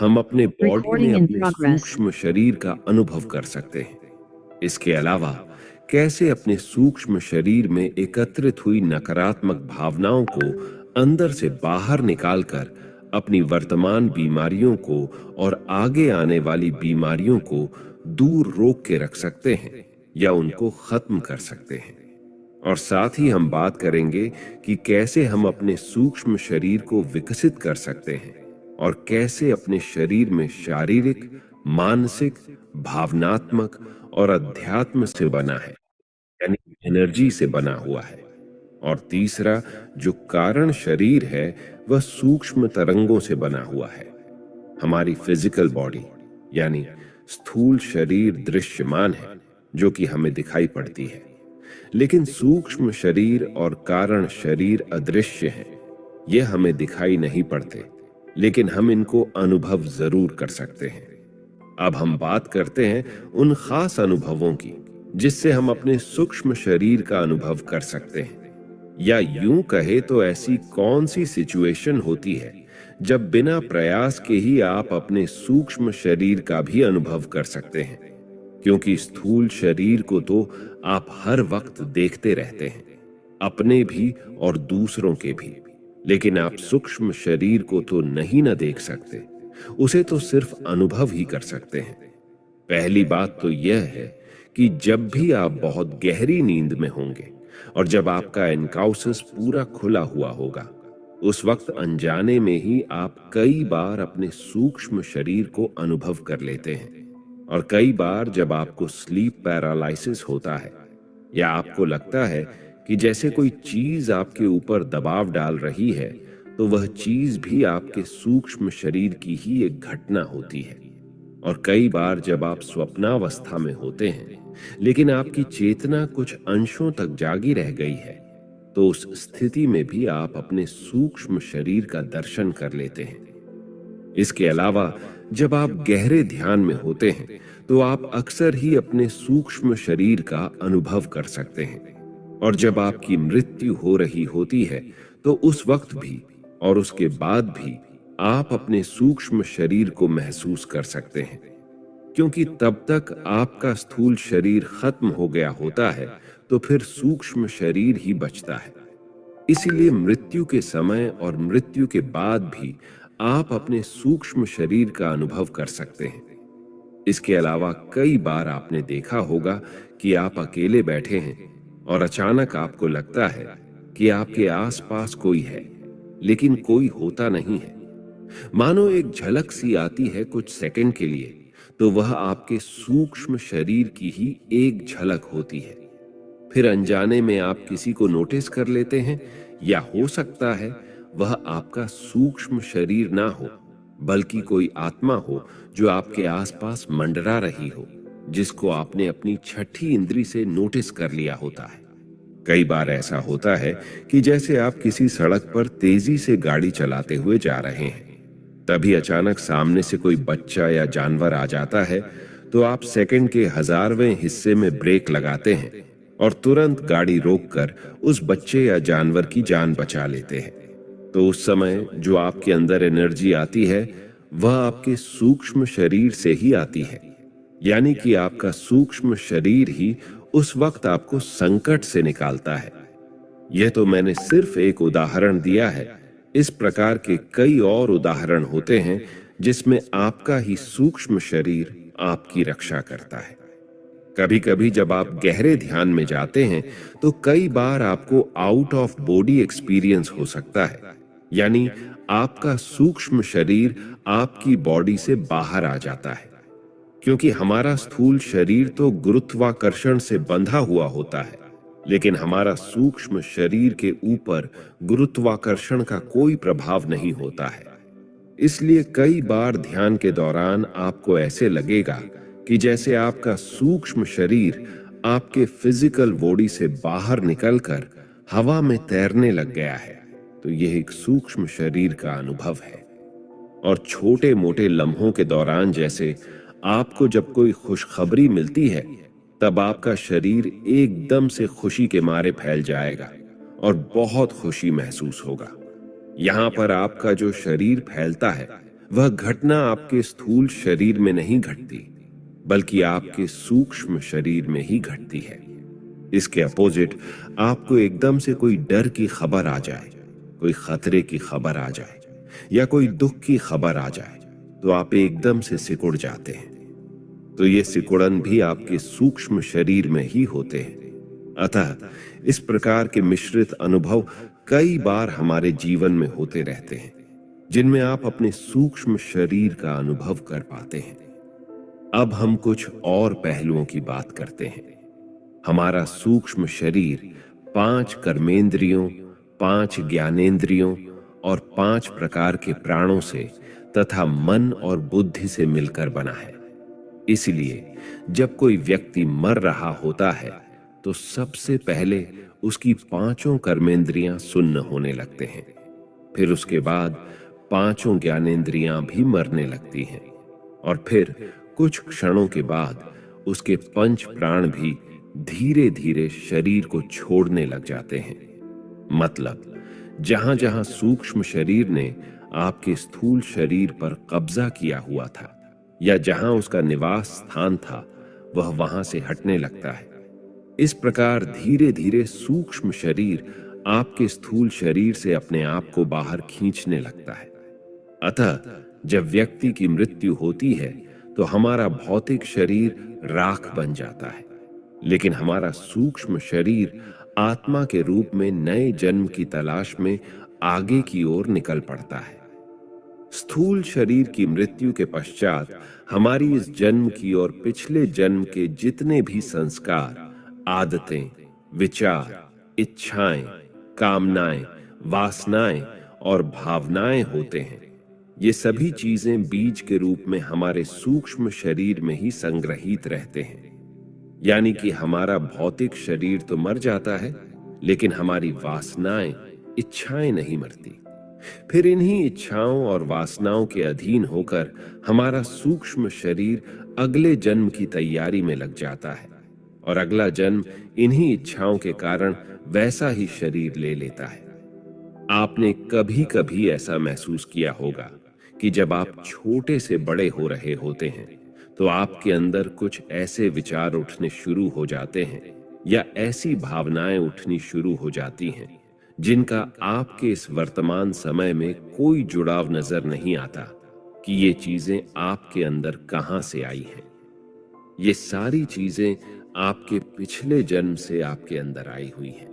हम अपने बॉडी में Recording in अपने progress. सूक्ष्म शरीर का अनुभव कर सकते हैं। इसके अलावा कैसे अपने सूक्ष्म शरीर में एकत्रित हुई नकारात्मक भावनाओं को अंदर से बाहर निकालकर अपनी वर्तमान बीमारियों को और आगे आने वाली बीमारियों को दूर रोक के रख सकते हैं या उनको खत्म कर सकते हैं। और साथ ही हम बात करेंगे कि कैसे हम अपने सूक्ष्म शरीर को विकसित कर सकते हैं और कैसे अपने शरीर में शारीरिक, मानसिक, भावनात्मक और अध्यात्म से बना है, यानी एनर्जी से बना हुआ है। और तीसरा, जो कारण शरीर है वह सूक्ष्म तरंगों से बना हुआ है। हमारी फिजिकल बॉडी यानी स्थूल शरीर दृश्यमान है, जो कि हमें दिखाई पड़ती है, लेकिन सूक्ष्म शरीर और कारण शरीर अदृश्य हैं। ये हमें दिखाई नहीं पड़ते, लेकिन हम इनको अनुभव जरूर कर सकते हैं। अब हम बात करते हैं उन खास अनुभवों की जिससे हम अपने सूक्ष्म शरीर का अनुभव कर सकते हैं। या यूं कहे तो ऐसी कौन सी सिचुएशन होती है जब बिना प्रयास के ही आप अपने सूक्ष्म शरीर का भी अनुभव कर सकते हैं, क्योंकि स्थूल शरीर को तो आप हर वक्त देखते रहते हैं, अपने भी और दूसरों के भी। लेकिन आप सूक्ष्म शरीर को तो नहीं ना देख सकते, उसे तो सिर्फ अनुभव ही कर सकते हैं। पहली बात तो यह है कि जब भी आप बहुत गहरी नींद में होंगे और जब आपका एनकाउसिस पूरा खुला हुआ होगा, उस वक्त अनजाने में ही आप कई बार अपने सूक्ष्म शरीर को अनुभव कर लेते हैं। और कई बार जब आपको स्लीप पैरालिसिस होता है या आपको लगता है कि जैसे कोई चीज आपके ऊपर दबाव डाल रही है, तो वह चीज भी आपके सूक्ष्म शरीर की ही एक घटना होती है। और कई बार जब आप स्वप्नावस्था में होते हैं लेकिन आपकी चेतना कुछ अंशों तक जागी रह गई है, तो उस स्थिति में भी आप अपने सूक्ष्म शरीर का दर्शन कर लेते हैं। इसके अलावा जब आप गहरे ध्यान में होते हैं तो आप अक्सर ही अपने सूक्ष्म शरीर का अनुभव कर सकते हैं। और जब आपकी मृत्यु हो रही होती है तो उस वक्त भी और उसके बाद भी आप अपने सूक्ष्म शरीर को महसूस कर सकते हैं, क्योंकि तब तक आपका स्थूल शरीर खत्म हो गया होता है, तो फिर सूक्ष्म शरीर ही बचता है। इसीलिए मृत्यु के समय और मृत्यु के बाद भी आप अपने सूक्ष्म शरीर का अनुभव कर सकते हैं। इसके अलावा कई बार आपने देखा होगा कि आप अकेले बैठे हैं और अचानक आपको लगता है कि आपके आसपास कोई है, लेकिन कोई होता नहीं है। मानो एक झलक सी आती है कुछ सेकंड के लिए, तो वह आपके सूक्ष्म शरीर की ही एक झलक होती है। फिर अनजाने में आप किसी को नोटिस कर लेते हैं, या हो सकता है वह आपका सूक्ष्म शरीर ना हो, बल्कि कोई आत्मा हो जो आपके आसपास मंडरा रही हो, जिसको आपने अपनी छठी इंद्री से नोटिस कर लिया होता है। कई बार ऐसा होता है कि जैसे आप किसी सड़क पर तेजी से गाड़ी चलाते हुए जा रहे हैं, तभी अचानक सामने से कोई बच्चा या जानवर आ जाता है, तो आप सेकंड के हजारवें हिस्से में ब्रेक लगाते हैं और तुरंत गाड़ी रोककर उस बच्चे या जानवर की जान बचा लेते हैं। तो उस समय जो आपके अंदर एनर्जी आती है वह आपके सूक्ष्म शरीर से ही आती है, यानी कि आपका सूक्ष्म शरीर ही उस वक्त आपको संकट से निकालता है। यह तो मैंने सिर्फ एक उदाहरण दिया है। इस प्रकार के कई और उदाहरण होते हैं जिसमें आपका ही सूक्ष्म शरीर आपकी रक्षा करता है। कभी कभी जब आप गहरे ध्यान में जाते हैं तो कई बार आपको आउट ऑफ बॉडी एक्सपीरियंस हो सकता है, यानी आपका सूक्ष्म शरीर आपकी बॉडी से बाहर आ जाता है। क्योंकि हमारा स्थूल शरीर तो गुरुत्वाकर्षण से बंधा हुआ होता है, लेकिन हमारा सूक्ष्म शरीर के ऊपर गुरुत्वाकर्षण का कोई प्रभाव नहीं होता है। इसलिए कई बार ध्यान के दौरान आपको ऐसे लगेगा कि जैसे आपका सूक्ष्म शरीर आपके फिजिकल बॉडी से बाहर निकलकर हवा में तैरने लग गया है। तो यह एक सूक्ष्म शरीर का अनुभव है। और छोटे मोटे लम्हों के दौरान जैसे आपको जब कोई खुशखबरी मिलती है, तब आपका शरीर एकदम से खुशी के मारे फैल जाएगा और बहुत खुशी महसूस होगा। यहाँ पर आपका जो शरीर फैलता है वह घटना आपके स्थूल शरीर में नहीं घटती, बल्कि आपके सूक्ष्म शरीर में ही घटती है। इसके अपोजिट आपको एकदम से कोई डर की खबर आ जाए, कोई खतरे की खबर आ जाए या कोई दुख की खबर आ जाए, तो आप एकदम से सिकुड़ जाते हैं। तो ये सिकुड़न भी आपके सूक्ष्म शरीर में ही होते हैं। अतः इस प्रकार के मिश्रित अनुभव कई बार हमारे जीवन में होते रहते हैं, जिनमें आप अपने सूक्ष्म शरीर का अनुभव कर पाते हैं। अब हम कुछ और पहलुओं की बात करते हैं। हमारा सूक्ष्म शरीर 5 कर्मेंद्रियों, 5 ज्ञानेंद्रियों और 5 प्रकार के प्राणों से तथा मन और बुद्धि से मिलकर बना है। इसलिए जब कोई व्यक्ति मर रहा होता है तो सबसे पहले उसकी 5 कर्मेंद्रियां सुन्न होने लगते हैं। फिर उसके बाद 5 ज्ञानेंद्रियां भी मरने लगती हैं और फिर कुछ क्षणों के बाद उसके 5 प्राण भी धीरे धीरे शरीर को छोड़ने लग जाते हैं। मतलब जहां जहां सूक्ष्म शरीर ने आपके स्थूल शरीर पर कब्जा किया हुआ था या जहां उसका निवास स्थान था, वह वहां से हटने लगता है। इस प्रकार धीरे धीरे सूक्ष्म शरीर आपके स्थूल शरीर से अपने आप को बाहर खींचने लगता है। अतः जब व्यक्ति की मृत्यु होती है तो हमारा भौतिक शरीर राख बन जाता है, लेकिन हमारा सूक्ष्म शरीर आत्मा के रूप में नए जन्म की तलाश में आगे की ओर निकल पड़ता है। स्थूल शरीर की मृत्यु के पश्चात हमारी इस जन्म की और पिछले जन्म के जितने भी संस्कार, आदतें, विचार, इच्छाएं, कामनाएं, वासनाएं और भावनाएं होते हैं, ये सभी चीजें बीज के रूप में हमारे सूक्ष्म शरीर में ही संग्रहित रहते हैं। यानी कि हमारा भौतिक शरीर तो मर जाता है, लेकिन हमारी वासनाएं, इच्छाएं नहीं मरती। फिर इन्हीं इच्छाओं और वासनाओं के अधीन होकर हमारा सूक्ष्म शरीर अगले जन्म की तैयारी में लग जाता है और अगला जन्म इन्हीं इच्छाओं के कारण वैसा ही शरीर ले लेता है। आपने कभी कभी ऐसा महसूस किया होगा कि जब आप छोटे से बड़े हो रहे होते हैं तो आपके अंदर कुछ ऐसे विचार उठने शुरू हो जाते हैं या ऐसी भावनाएं उठनी शुरू हो जाती हैं जिनका आपके इस वर्तमान समय में कोई जुड़ाव नजर नहीं आता कि ये चीजें आपके अंदर कहां से आई हैं। ये सारी चीजें आपके पिछले जन्म से आपके अंदर आई हुई हैं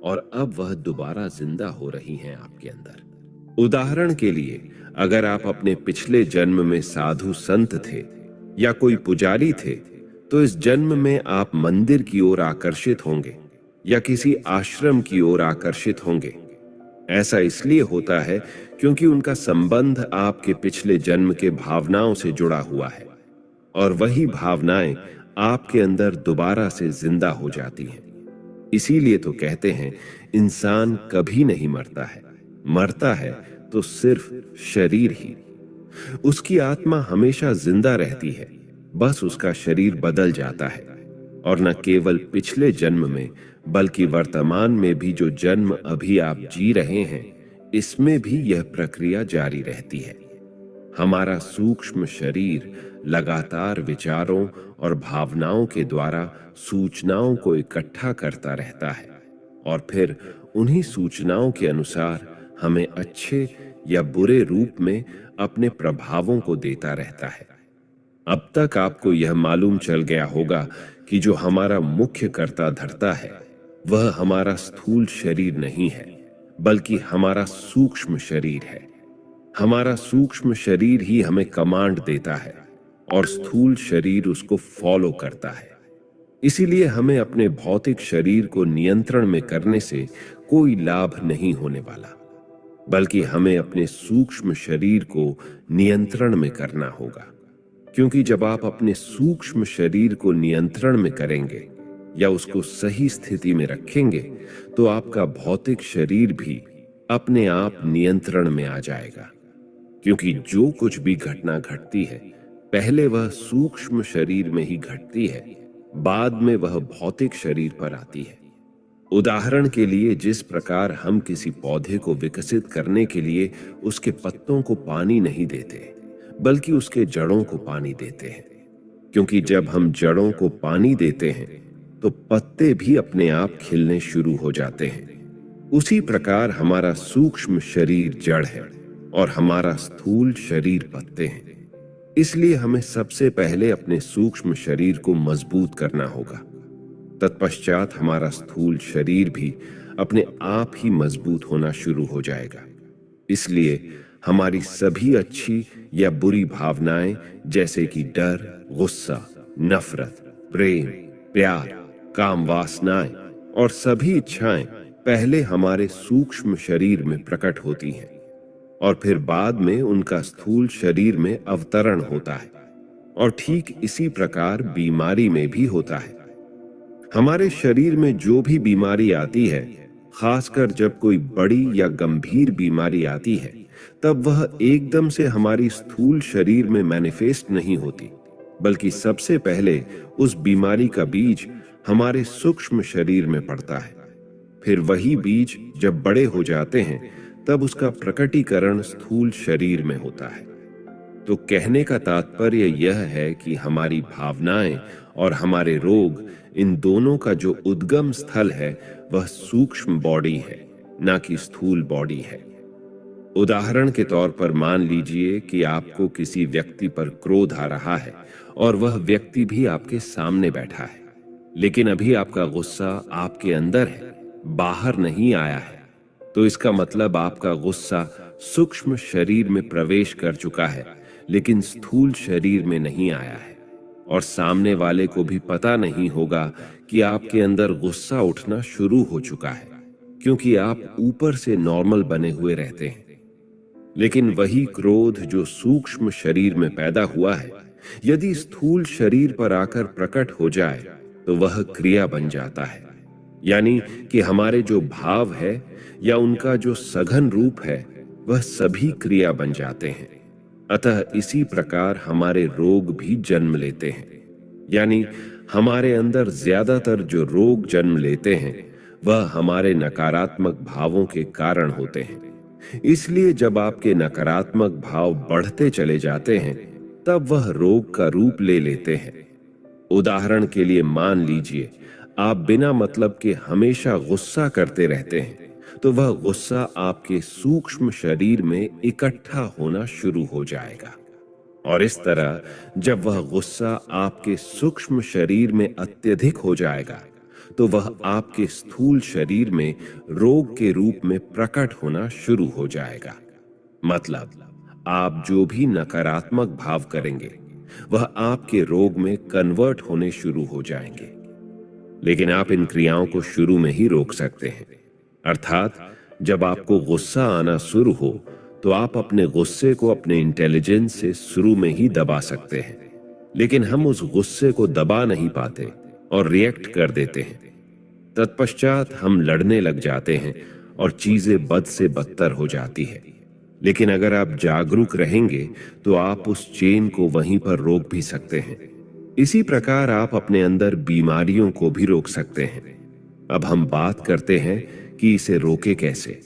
और अब वह दोबारा जिंदा हो रही हैं आपके अंदर। उदाहरण के लिए, अगर आप अपने पिछले जन्म में साधु संत थे या कोई पुजारी थे, तो इस जन्म में आप मंदिर की ओर आकर्षित होंगे या किसी आश्रम की ओर आकर्षित होंगे। ऐसा इसलिए होता है क्योंकि उनका संबंध आपके पिछले जन्म के भावनाओं से जुड़ा हुआ है और वही भावनाएं आपके अंदर दोबारा से जिंदा हो जाती हैं। इसीलिए तो कहते हैं इंसान कभी नहीं मरता है, मरता है तो सिर्फ शरीर ही। उसकी आत्मा हमेशा जिंदा रहती है, बस उसका शरीर बदल जाता है। और न केवल पिछले जन्म में बल्कि वर्तमान में भी जो जन्म अभी आप जी रहे हैं, इसमें भी यह प्रक्रिया जारी रहती है। हमारा सूक्ष्म शरीर लगातार विचारों और भावनाओं के द्वारा सूचनाओं को इकट्ठा करता रहता है और फिर उन्हीं सूचनाओं के अनुसार हमें अच्छे या बुरे रूप में अपने प्रभावों को देता रहता है। अब तक आपको यह मालूम चल गया होगा कि जो हमारा मुख्य कर्ता धर्ता है वह हमारा स्थूल शरीर नहीं है, बल्कि हमारा सूक्ष्म शरीर है। हमारा सूक्ष्म शरीर ही हमें कमांड देता है और स्थूल शरीर उसको फॉलो करता है। इसीलिए हमें अपने भौतिक शरीर को नियंत्रण में करने से कोई लाभ नहीं होने वाला, बल्कि हमें अपने सूक्ष्म शरीर को नियंत्रण में करना होगा। क्योंकि जब आप अपने सूक्ष्म शरीर को नियंत्रण में करेंगे या उसको सही स्थिति में रखेंगे, तो आपका भौतिक शरीर भी अपने आप नियंत्रण में आ जाएगा। क्योंकि जो कुछ भी घटना घटती है, पहले वह सूक्ष्म शरीर में ही घटती है, बाद में वह भौतिक शरीर पर आती है। उदाहरण के लिए, जिस प्रकार हम किसी पौधे को विकसित करने के लिए उसके पत्तों को पानी नहीं देते, बल्कि उसके जड़ों को पानी देते हैं। क्योंकि जब हम जड़ों को पानी देते हैं तो पत्ते भी अपने आप खिलने शुरू हो जाते हैं। उसी प्रकार हमारा सूक्ष्म शरीर जड़ है और हमारा स्थूल शरीर पत्ते हैं। इसलिए हमें सबसे पहले अपने सूक्ष्म शरीर को मजबूत करना होगा। तत्पश्चात हमारा स्थूल शरीर भी अपने आप ही मजबूत होना शुरू हो जाएगा। इसलिए हमारी सभी अच्छी या बुरी भावनाएं जैसे कि डर, गुस्सा, नफरत, प्रेम, प्यार, काम वासनाएं और सभी इच्छाएं पहले हमारे सूक्ष्म शरीर में प्रकट होती हैं और फिर बाद में उनका स्थूल शरीर में अवतरण होता है। और ठीक इसी प्रकार बीमारी में भी होता है। हमारे शरीर में जो भी बीमारी आती है, खासकर जब कोई बड़ी या गंभीर बीमारी आती है, तब वह एकदम से हमारी स्थूल शरीर में मैनिफेस्ट नहीं होती, बल्कि सबसे पहले उस बीमारी का बीज हमारे सूक्ष्म शरीर में पड़ता है। फिर वही बीज जब बड़े हो जाते हैं तब उसका प्रकटीकरण स्थूल शरीर में होता है। तो कहने का तात्पर्य यह है कि हमारी भावनाएं और हमारे रोग, इन दोनों का जो उद्गम स्थल है वह सूक्ष्म बॉडी है, ना कि स्थूल बॉडी है। उदाहरण के तौर पर मान लीजिए कि आपको किसी व्यक्ति पर क्रोध आ रहा है और वह व्यक्ति भी आपके सामने बैठा है, लेकिन अभी आपका गुस्सा आपके अंदर है, बाहर नहीं आया है। तो इसका मतलब आपका गुस्सा सूक्ष्म शरीर में प्रवेश कर चुका है, लेकिन स्थूल शरीर में नहीं आया है। और सामने वाले को भी पता नहीं होगा कि आपके अंदर गुस्सा उठना शुरू हो चुका है, क्योंकि आप ऊपर से नॉर्मल बने हुए रहते हैं। लेकिन वही क्रोध जो सूक्ष्म शरीर में पैदा हुआ है, यदि स्थूल शरीर पर आकर प्रकट हो जाए तो वह क्रिया बन जाता है। यानी कि हमारे जो भाव है या उनका जो सघन रूप है, वह सभी क्रिया बन जाते हैं। अतः इसी प्रकार हमारे रोग भी जन्म लेते हैं। यानी हमारे अंदर ज्यादातर जो रोग जन्म लेते हैं वह हमारे नकारात्मक भावों के कारण होते हैं। इसलिए जब आपके नकारात्मक भाव बढ़ते चले जाते हैं तब वह रोग का रूप ले लेते हैं। उदाहरण के लिए मान लीजिए आप बिना मतलब के हमेशा गुस्सा करते रहते हैं, तो वह गुस्सा आपके सूक्ष्म शरीर में इकट्ठा होना शुरू हो जाएगा। और इस तरह जब वह गुस्सा आपके सूक्ष्म शरीर में अत्यधिक हो जाएगा तो वह आपके स्थूल शरीर में रोग के रूप में प्रकट होना शुरू हो जाएगा। मतलब आप जो भी नकारात्मक भाव करेंगे वह आपके रोग में कन्वर्ट होने शुरू हो जाएंगे। लेकिन आप इन क्रियाओं को शुरू में ही रोक सकते हैं। अर्थात जब आपको गुस्सा आना शुरू हो तो आप अपने गुस्से को अपने इंटेलिजेंस से शुरू में ही दबा सकते हैं, लेकिन हम उस गुस्से को दबा नहीं पाते और रिएक्ट कर देते हैं। तत्पश्चात हम लड़ने लग जाते हैं और चीजें बद से बदतर हो जाती है। लेकिन अगर आप जागरूक रहेंगे तो आप उस चेन को वहीं पर रोक भी सकते हैं। इसी प्रकार आप अपने अंदर बीमारियों को भी रोक सकते हैं। अब हम बात करते हैं कि इसे रोके कैसे।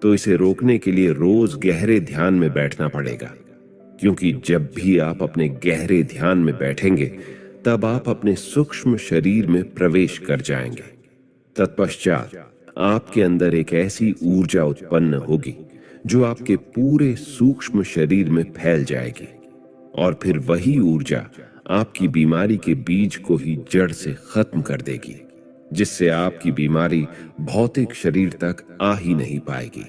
तो इसे रोकने के लिए रोज गहरे ध्यान में बैठना पड़ेगा, क्योंकि जब भी आप अपने गहरे ध्यान में बैठेंगे तब आप अपने सूक्ष्म शरीर में प्रवेश कर जाएंगे। तत्पश्चात आपके अंदर एक ऐसी ऊर्जा उत्पन्न होगी जो आपके पूरे सूक्ष्म शरीर में फैल जाएगी, और फिर वही ऊर्जा आपकी बीमारी के बीज को ही जड़ से खत्म कर देगी, जिससे आपकी बीमारी भौतिक शरीर तक आ ही नहीं पाएगी।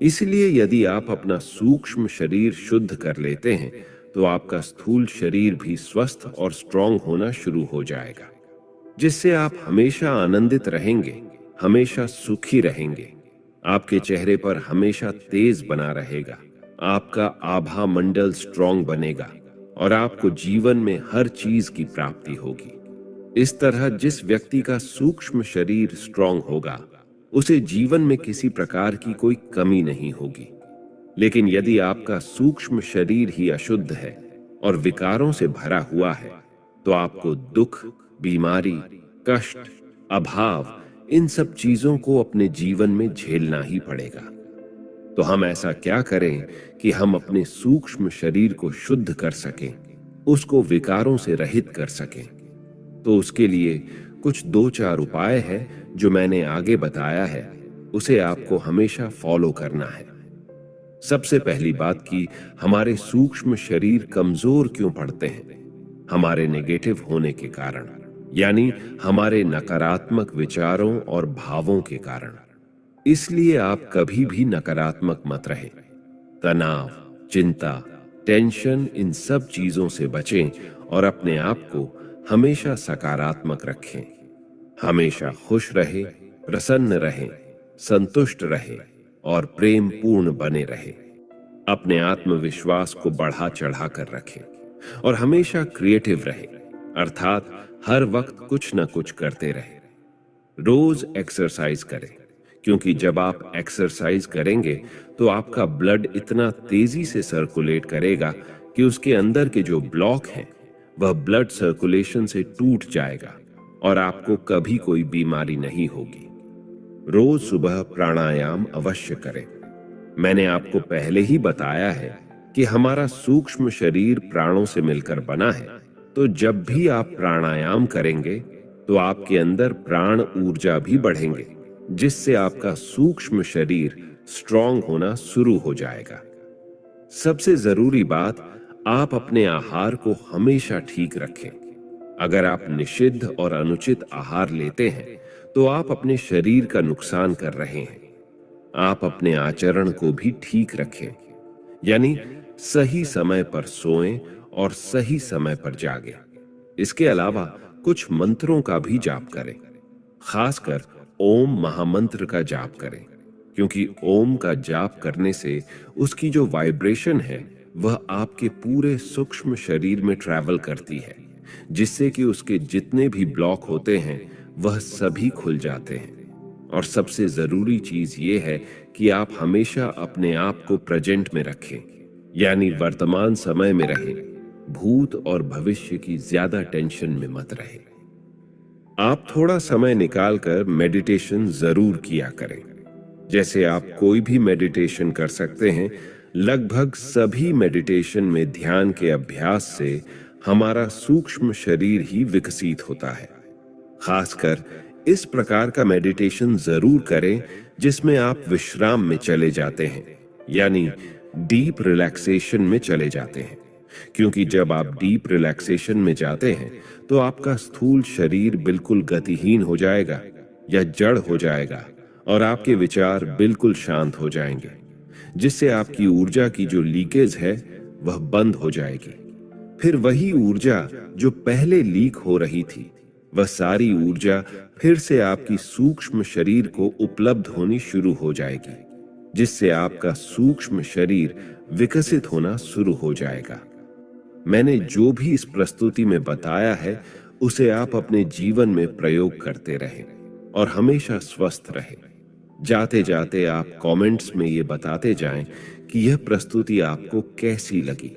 इसलिए यदि आप अपना सूक्ष्म शरीर शुद्ध कर लेते हैं तो आपका स्थूल शरीर भी स्वस्थ और स्ट्रांग होना शुरू हो जाएगा, जिससे आप हमेशा आनंदित रहेंगे, हमेशा सुखी रहेंगे। आपके चेहरे पर हमेशा तेज बना रहेगा, आपका आभा मंडल स्ट्रांग बनेगा और आपको जीवन में हर चीज की प्राप्ति होगी। इस तरह जिस व्यक्ति का सूक्ष्म शरीर स्ट्रांग होगा उसे जीवन में किसी प्रकार की कोई कमी नहीं होगी। लेकिन यदि आपका सूक्ष्म शरीर ही अशुद्ध है और विकारों से भरा हुआ है तो आपको दुख, बीमारी, कष्ट, अभाव, इन सब चीजों को अपने जीवन में झेलना ही पड़ेगा। तो हम ऐसा क्या करें कि हम अपने सूक्ष्म शरीर को शुद्ध कर सकें, उसको विकारों से रहित कर सकें? तो उसके लिए कुछ 2-4 उपाय हैं जो मैंने आगे बताया है, उसे आपको हमेशा फॉलो करना है। सबसे पहली बात कि हमारे सूक्ष्म शरीर कमजोर क्यों पड़ते हैं? हमारे नेगेटिव होने के कारण, यानी हमारे नकारात्मक विचारों और भावों के कारण। इसलिए आप कभी भी नकारात्मक मत रहें। तनाव, चिंता, टेंशन, इन सब चीजों से बचें और अपने आप को हमेशा सकारात्मक रखें। हमेशा खुश रहे, प्रसन्न रहे, संतुष्ट रहे और प्रेम पूर्ण बने रहे। अपने आत्मविश्वास को बढ़ा चढ़ा कर रखें और हमेशा क्रिएटिव रहे, अर्थात हर वक्त कुछ ना कुछ करते रहे। रोज एक्सरसाइज करें, क्योंकि जब आप एक्सरसाइज करेंगे तो आपका ब्लड इतना तेजी से सर्कुलेट करेगा कि उसके अंदर के जो ब्लॉक हैं वह ब्लड सर्कुलेशन से टूट जाएगा और आपको कभी कोई बीमारी नहीं होगी। रोज सुबह प्राणायाम अवश्य करें। मैंने आपको पहले ही बताया है कि हमारा सूक्ष्म शरीर प्राणों से मिलकर बना है, तो जब भी आप प्राणायाम करेंगे तो आपके अंदर प्राण ऊर्जा भी बढ़ेंगे, जिससे आपका सूक्ष्म शरीर स्ट्रांग होना शुरू हो जाएगा। सबसे जरूरी बात, आप अपने आहार को हमेशा ठीक रखें। अगर आप निषिद्ध और अनुचित आहार लेते हैं तो आप अपने शरीर का नुकसान कर रहे हैं। आप अपने आचरण को भी ठीक रखें, यानी सही समय पर सोएं और सही समय पर जागें। इसके अलावा कुछ मंत्रों का भी जाप करें, खासकर ओम महामंत्र का जाप करें, क्योंकि ओम का जाप करने से उसकी जो वाइब्रेशन है वह आपके पूरे सूक्ष्म शरीर में ट्रैवल करती है, जिससे कि उसके जितने भी ब्लॉक होते हैं वह सभी खुल जाते हैं। और सबसे जरूरी चीज ये है कि आप हमेशा अपने आप को प्रेजेंट में रखें, यानी वर्तमान समय में रहें, भूत और भविष्य की ज्यादा टेंशन में मत रहें। आप थोड़ा समय निकालकर मेडिटेशन जरूर किया करें। जैसे आप कोई भी मेडिटेशन कर सकते हैं, लगभग सभी मेडिटेशन में ध्यान के अभ्यास से हमारा सूक्ष्म शरीर ही विकसित होता है। खासकर इस प्रकार का मेडिटेशन जरूर करें जिसमें आप विश्राम में चले जाते हैं, यानी डीप रिलैक्सेशन में चले जाते हैं। क्योंकि जब आप डीप रिलैक्सेशन में जाते हैं तो आपका स्थूल शरीर बिल्कुल गतिहीन हो जाएगा या जड़ हो जाएगा और आपके विचार बिल्कुल शांत हो जाएंगे, जिससे आपकी ऊर्जा की जो लीकेज है वह बंद हो जाएगी। फिर वही ऊर्जा जो पहले लीक हो रही थी, वह सारी ऊर्जा फिर से आपकी सूक्ष्म शरीर को उपलब्ध होनी शुरू हो जाएगी, जिससे आपका सूक्ष्म शरीर विकसित होना शुरू हो जाएगा। मैंने जो भी इस प्रस्तुति में बताया है उसे आप अपने जीवन में प्रयोग करते रहें और हमेशा स्वस्थ रहें। जाते जाते आप कमेंट्स में ये बताते जाएं कि यह प्रस्तुति आपको कैसी लगी।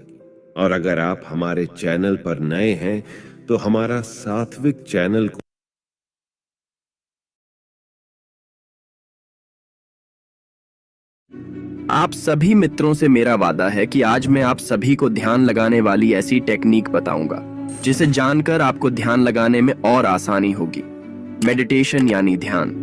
और अगर आप हमारे चैनल पर नए हैं तो हमारा सात्विक चैनल को आप सभी मित्रों से मेरा वादा है कि आज मैं आप सभी को ध्यान लगाने वाली ऐसी टेक्निक बताऊंगा जिसे जानकर आपको ध्यान लगाने में और आसानी होगी। मेडिटेशन यानी ध्यान,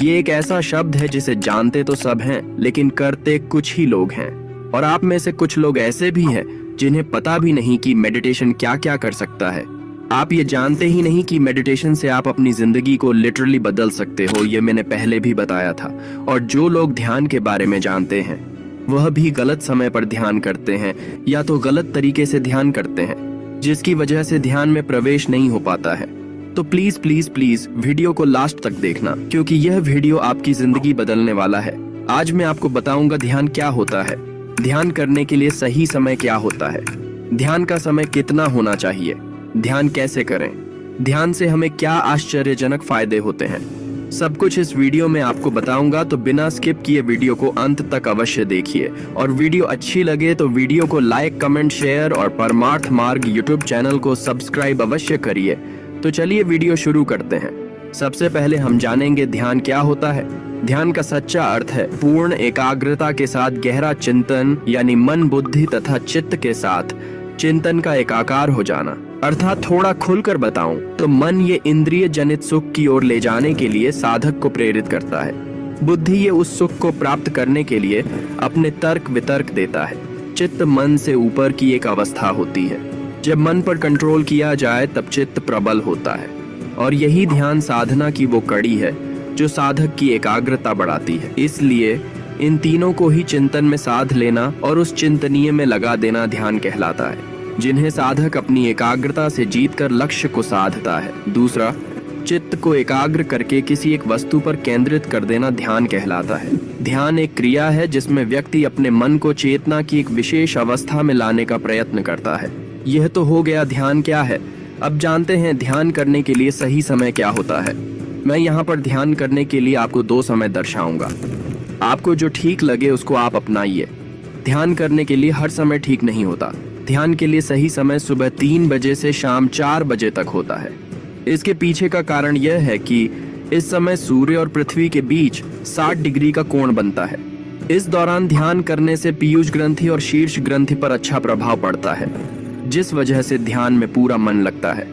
ये एक ऐसा शब्द है जिसे जानते तो सब हैं, लेकिन करते कुछ ही लोग हैं। और आप में से कुछ लोग ऐसे भी हैं जिन्हें पता भी नहीं कि मेडिटेशन क्या क्या कर सकता है। आप ये जानते ही नहीं कि मेडिटेशन से आप अपनी जिंदगी को लिटरली बदल सकते हो, ये मैंने पहले भी बताया था। और जो लोग ध्यान के बारे में जानते हैं वह भी गलत समय पर ध्यान करते हैं या तो गलत तरीके से ध्यान करते हैं, जिसकी वजह से ध्यान में प्रवेश नहीं हो पाता है। तो प्लीज प्लीज प्लीज वीडियो को लास्ट तक देखना, क्योंकि यह वीडियो आपकी जिंदगी बदलने वाला है। आज मैं आपको बताऊंगा ध्यान क्या होता है, ध्यान करने के लिए सही समय क्या होता है, ध्यान का समय कितना होना चाहिए, ध्यान कैसे करें, ध्यान से हमें क्या आश्चर्यजनक फायदे होते हैं। सब कुछ इस वीडियो में आपको बताऊंगा, तो बिना स्किप किए वीडियो को अंत तक अवश्य देखिए। और वीडियो अच्छी लगे तो वीडियो को लाइक, कमेंट, शेयर और परमार्थ मार्ग यूट्यूब चैनल को सब्सक्राइब अवश्य करिए। तो चलिए वीडियो शुरू करते हैं। सबसे पहले हम जानेंगे ध्यान क्या होता है। ध्यान का सच्चा अर्थ है पूर्ण एकाग्रता के साथ गहरा चिंतन, यानी मन, बुद्धि तथा चित्त के साथ चिंतन का एकाकार हो जाना। अर्थात थोड़ा खुलकर बताऊं तो मन ये इंद्रिय जनित सुख की ओर ले जाने के लिए साधक को प्रेरित करता है। बुद्धि ये उस सुख को प्राप्त करने के लिए अपने तर्क वितर्क देता है। चित्त मन से ऊपर की एक अवस्था होती है। जब मन पर कंट्रोल किया जाए तब चित्त प्रबल होता है, और यही ध्यान साधना की वो कड़ी है जो साधक की एकाग्रता बढ़ाती है। इसलिए इन तीनों को ही चिंतन में साध लेना और उस चिंतनीय में लगा देना ध्यान कहलाता है, जिन्हें साधक अपनी एकाग्रता से जीतकर लक्ष्य को साधता है। दूसरा, चित्त को एकाग्र करके किसी एक वस्तु पर केंद्रित कर देना ध्यान कहलाता है। ध्यान एक क्रिया है जिसमें व्यक्ति अपने मन को चेतना की एक विशेष अवस्था में लाने का प्रयत्न करता है। यह तो हो गया ध्यान क्या है। अब जानते हैं ध्यान करने के लिए सही समय क्या होता है। मैं यहाँ पर ध्यान करने के लिए आपको 2 समय दर्शाऊंगा। आपको जो ठीक लगे उसको आप अपनाइए। ध्यान करने के लिए हर समय ठीक नहीं होता। ध्यान के लिए सही समय सुबह 3 बजे से शाम 4 बजे तक होता है। इसके पीछे का कारण यह है कि इस समय सूर्य और पृथ्वी के बीच 60 डिग्री का कोण बनता है। इस दौरान ध्यान करने से पीयूष ग्रंथि और शीर्ष ग्रंथि पर अच्छा प्रभाव पड़ता है, जिस वजह से ध्यान में पूरा मन लगता है।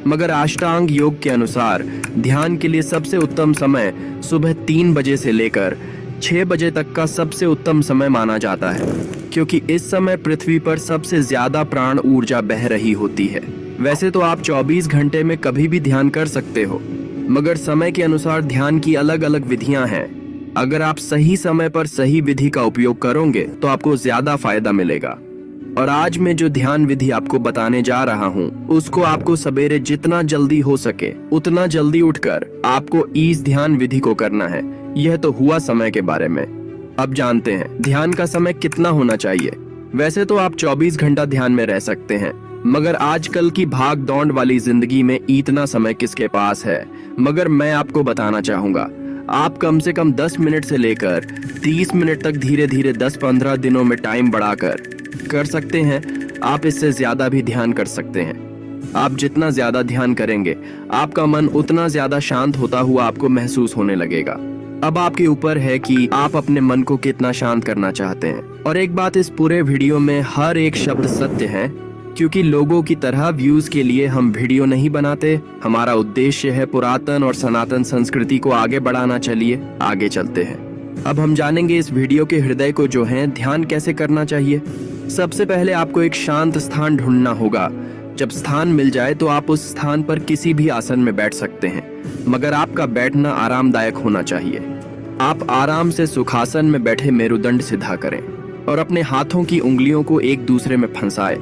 मगर अष्टांग योग के अनुसार ध्यान के लिए सबसे उत्तम समय सुबह 3 बजे से लेकर 6 बजे तक का सबसे उत्तम समय माना जाता है, क्योंकि इस समय पृथ्वी पर सबसे ज्यादा प्राण ऊर्जा बह रही होती है। वैसे तो आप 24 घंटे में कभी भी ध्यान कर सकते हो, मगर समय के अनुसार ध्यान की अलग अलग विधियां हैं। अगर आप सही समय पर सही विधि का उपयोग करोगे तो आपको ज्यादा फायदा मिलेगा। और आज मैं जो ध्यान विधि आपको बताने जा रहा हूँ उसको आपको सवेरे जितना जल्दी हो सके उतना जल्दी उठकर आपको इस ध्यान विधि को करना है। यह तो हुआ समय के बारे में। अब जानते हैं ध्यान का समय कितना होना चाहिए। वैसे तो आप 24 घंटा ध्यान में रह सकते हैं, मगर आजकल की भाग दौड़ वाली जिंदगी में इतना समय किसके पास है। मगर मैं आपको बताना चाहूंगा, आप कम से कम 10 मिनट से लेकर 30 मिनट तक धीरे धीरे 10-15 दिनों में टाइम बढ़ाकर कर सकते हैं। आप इससे ज्यादा भी ध्यान कर सकते हैं। आप जितना ज्यादा ध्यान करेंगे आपका मन उतना ज्यादा शांत होता हुआ आपको महसूस होने लगेगा। अब आपके ऊपर है कि आप अपने मन को कितना शांत करना चाहते हैं। और एक बात, इस पूरे वीडियो में हर एक शब्द सत्य है, क्योंकि लोगों की तरह व्यूज के लिए हम वीडियो नहीं बनाते। हमारा उद्देश्य है पुरातन और सनातन संस्कृति को आगे बढ़ाना। चलिए आगे चलते हैं। अब हम जानेंगे इस वीडियो के हृदय को, जो है ध्यान कैसे करना चाहिए। सबसे पहले आपको एक शांत स्थान ढूंढना होगा। जब स्थान मिल जाए तो आप उस स्थान पर किसी भी आसन में बैठ सकते हैं, मगर आपका बैठना आरामदायक होना चाहिए। आप आराम से सुखासन में बैठे मेरुदंड सीधा करें और अपने हाथों की उंगलियों को एक दूसरे में फंसाएं।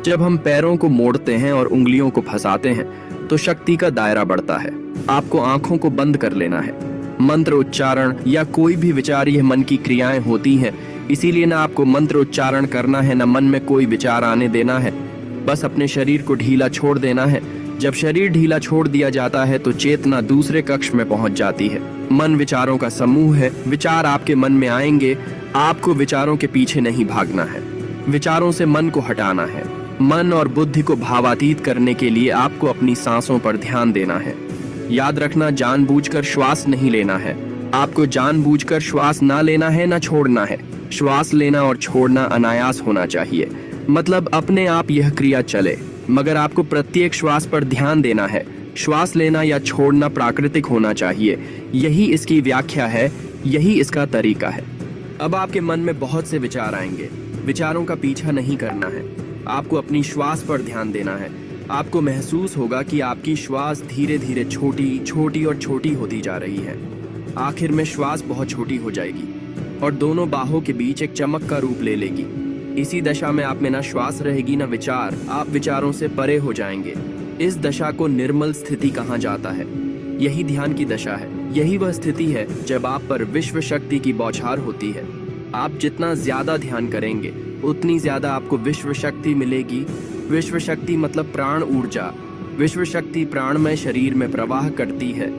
जब हम पैरों को मोड़ते हैं और उंगलियों को फंसाते हैं तो शक्ति का दायरा बढ़ता है। आपको आंखों को बंद कर लेना है। मंत्र उच्चारण या कोई भी विचार, यह मन की क्रियाएं होती हैं, इसीलिए ना आपको मंत्र उच्चारण करना है, ना मन में कोई विचार आने देना है। बस अपने शरीर को ढीला छोड़ देना है। जब शरीर ढीला छोड़ दिया जाता है तो चेतना दूसरे कक्ष में पहुंच जाती है। मन विचारों का समूह है। विचार आपके मन में आएंगे, आपको विचारों के पीछे नहीं भागना है, विचारों से मन को हटाना है। मन और बुद्धि को भावातीत करने के लिए आपको अपनी सांसों पर ध्यान देना है। याद रखना, जानबूझकर श्वास नहीं लेना है। आपको जानबूझकर श्वास ना लेना है, ना छोड़ना है। श्वास लेना और छोड़ना अनायास होना चाहिए, मतलब अपने आप यह क्रिया चले, मगर आपको प्रत्येक श्वास पर ध्यान देना है। श्वास लेना या छोड़ना प्राकृतिक होना चाहिए। यही इसकी व्याख्या है, यही इसका तरीका है। अब आपके मन में बहुत से विचार आएंगे, विचारों का पीछा नहीं करना है। आपको अपनी श्वास पर ध्यान देना है। आपको महसूस होगा कि आपकी श्वास धीरे धीरे छोटी छोटी और छोटी होती जा रही है। आखिर में श्वास बहुत छोटी हो जाएगी और दोनों बाहों के बीच एक चमक का रूप ले लेगी। इसी दशा में आप में ना श्वास रहेगी ना विचार। आप विचारों से परे हो जाएंगे। इस दशा को निर्मल स्थिति कहा जाता है। यही ध्यान की दशा है। यही वह स्थिति है जब आप पर विश्व शक्ति की बौछार होती है। आप जितना ज्यादा ध्यान करेंगे उतनी ज्यादा आपको विश्व शक्ति मिलेगी। विश्व शक्ति मतलब प्राण ऊर्जा। विश्व शक्ति प्राणमय शरीर में प्रवाह करती है।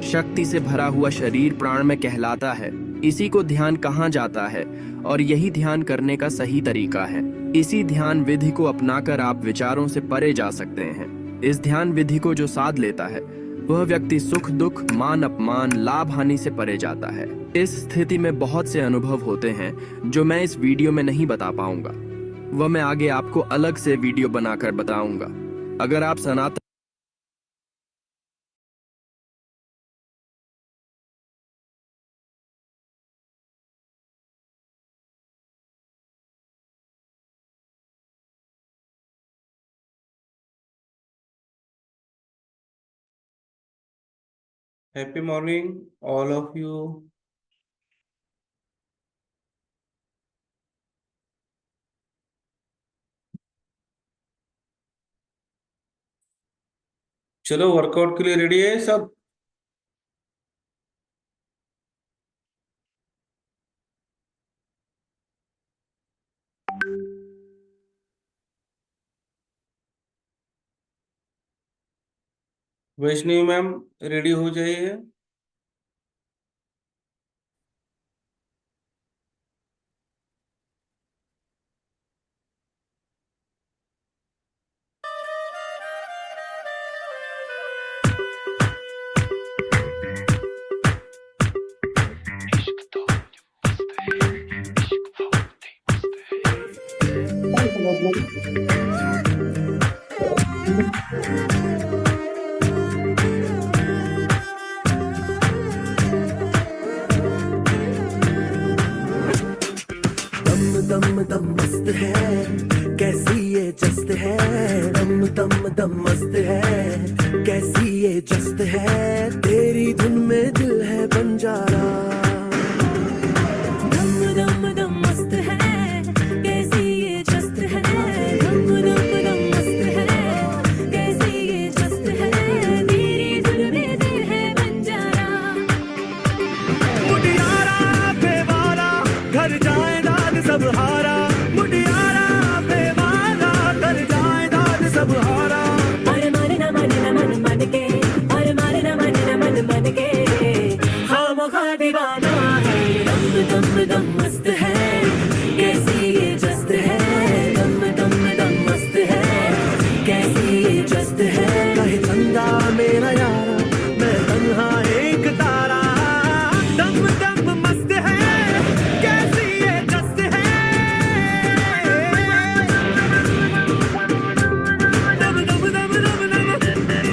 शक्ति से भरा हुआ शरीर प्राणमय कहलाता है। इसी को ध्यान कहा जाता है और यही ध्यान करने का सही तरीका है। इसी ध्यान विधि को अपनाकर आप विचारों से परे जा सकते हैं। इस ध्यान विधि को जो साध लेता है वह व्यक्ति सुख दुख, मान अपमान, लाभ हानि से परे जाता है। इस स्थिति में बहुत से अनुभव होते हैं जो मैं इस वीडियो में नहीं बता पाऊंगा। वह मैं आगे आपको अलग से वीडियो बनाकर बताऊंगा। अगर आप सनातन Happy morning, all of you. चलो वर्कआउट के लिए रेडी है सब। वैष्णवी मैम रेडी हो जाइए। दम दम मस्त है, कैसी ये जस्त है। दम दम दम मस्त है, कैसी ये जस्त है। तेरी धुन में दिल है बंजारा। दम दम दम मस्त है, कैसी ये जस्त है। दम दम दम मस्त है, कैसी ये जस्त है। तेरी धुन में दिल है बंजारा। मुटियारा बेवारा, घर जाए दाद सब हारा। मुटियारा बेवारा, घर जाए दाद सब हारा। अरे मारे ना मन मन के, अरे मारे ना मन मन के। खामोखा दीवाना है। दम दम दम मस्त है, कैसी ये जस्त है। दम दम दम मस्त है, कैसी ये जस्त है। कहे चंदा मेरा यारा, मैं तन्हा एक तारा। दम दम मस्त है, कैसी ये जस्त है। दम दम दम दम दम, दम दम दम दम दम।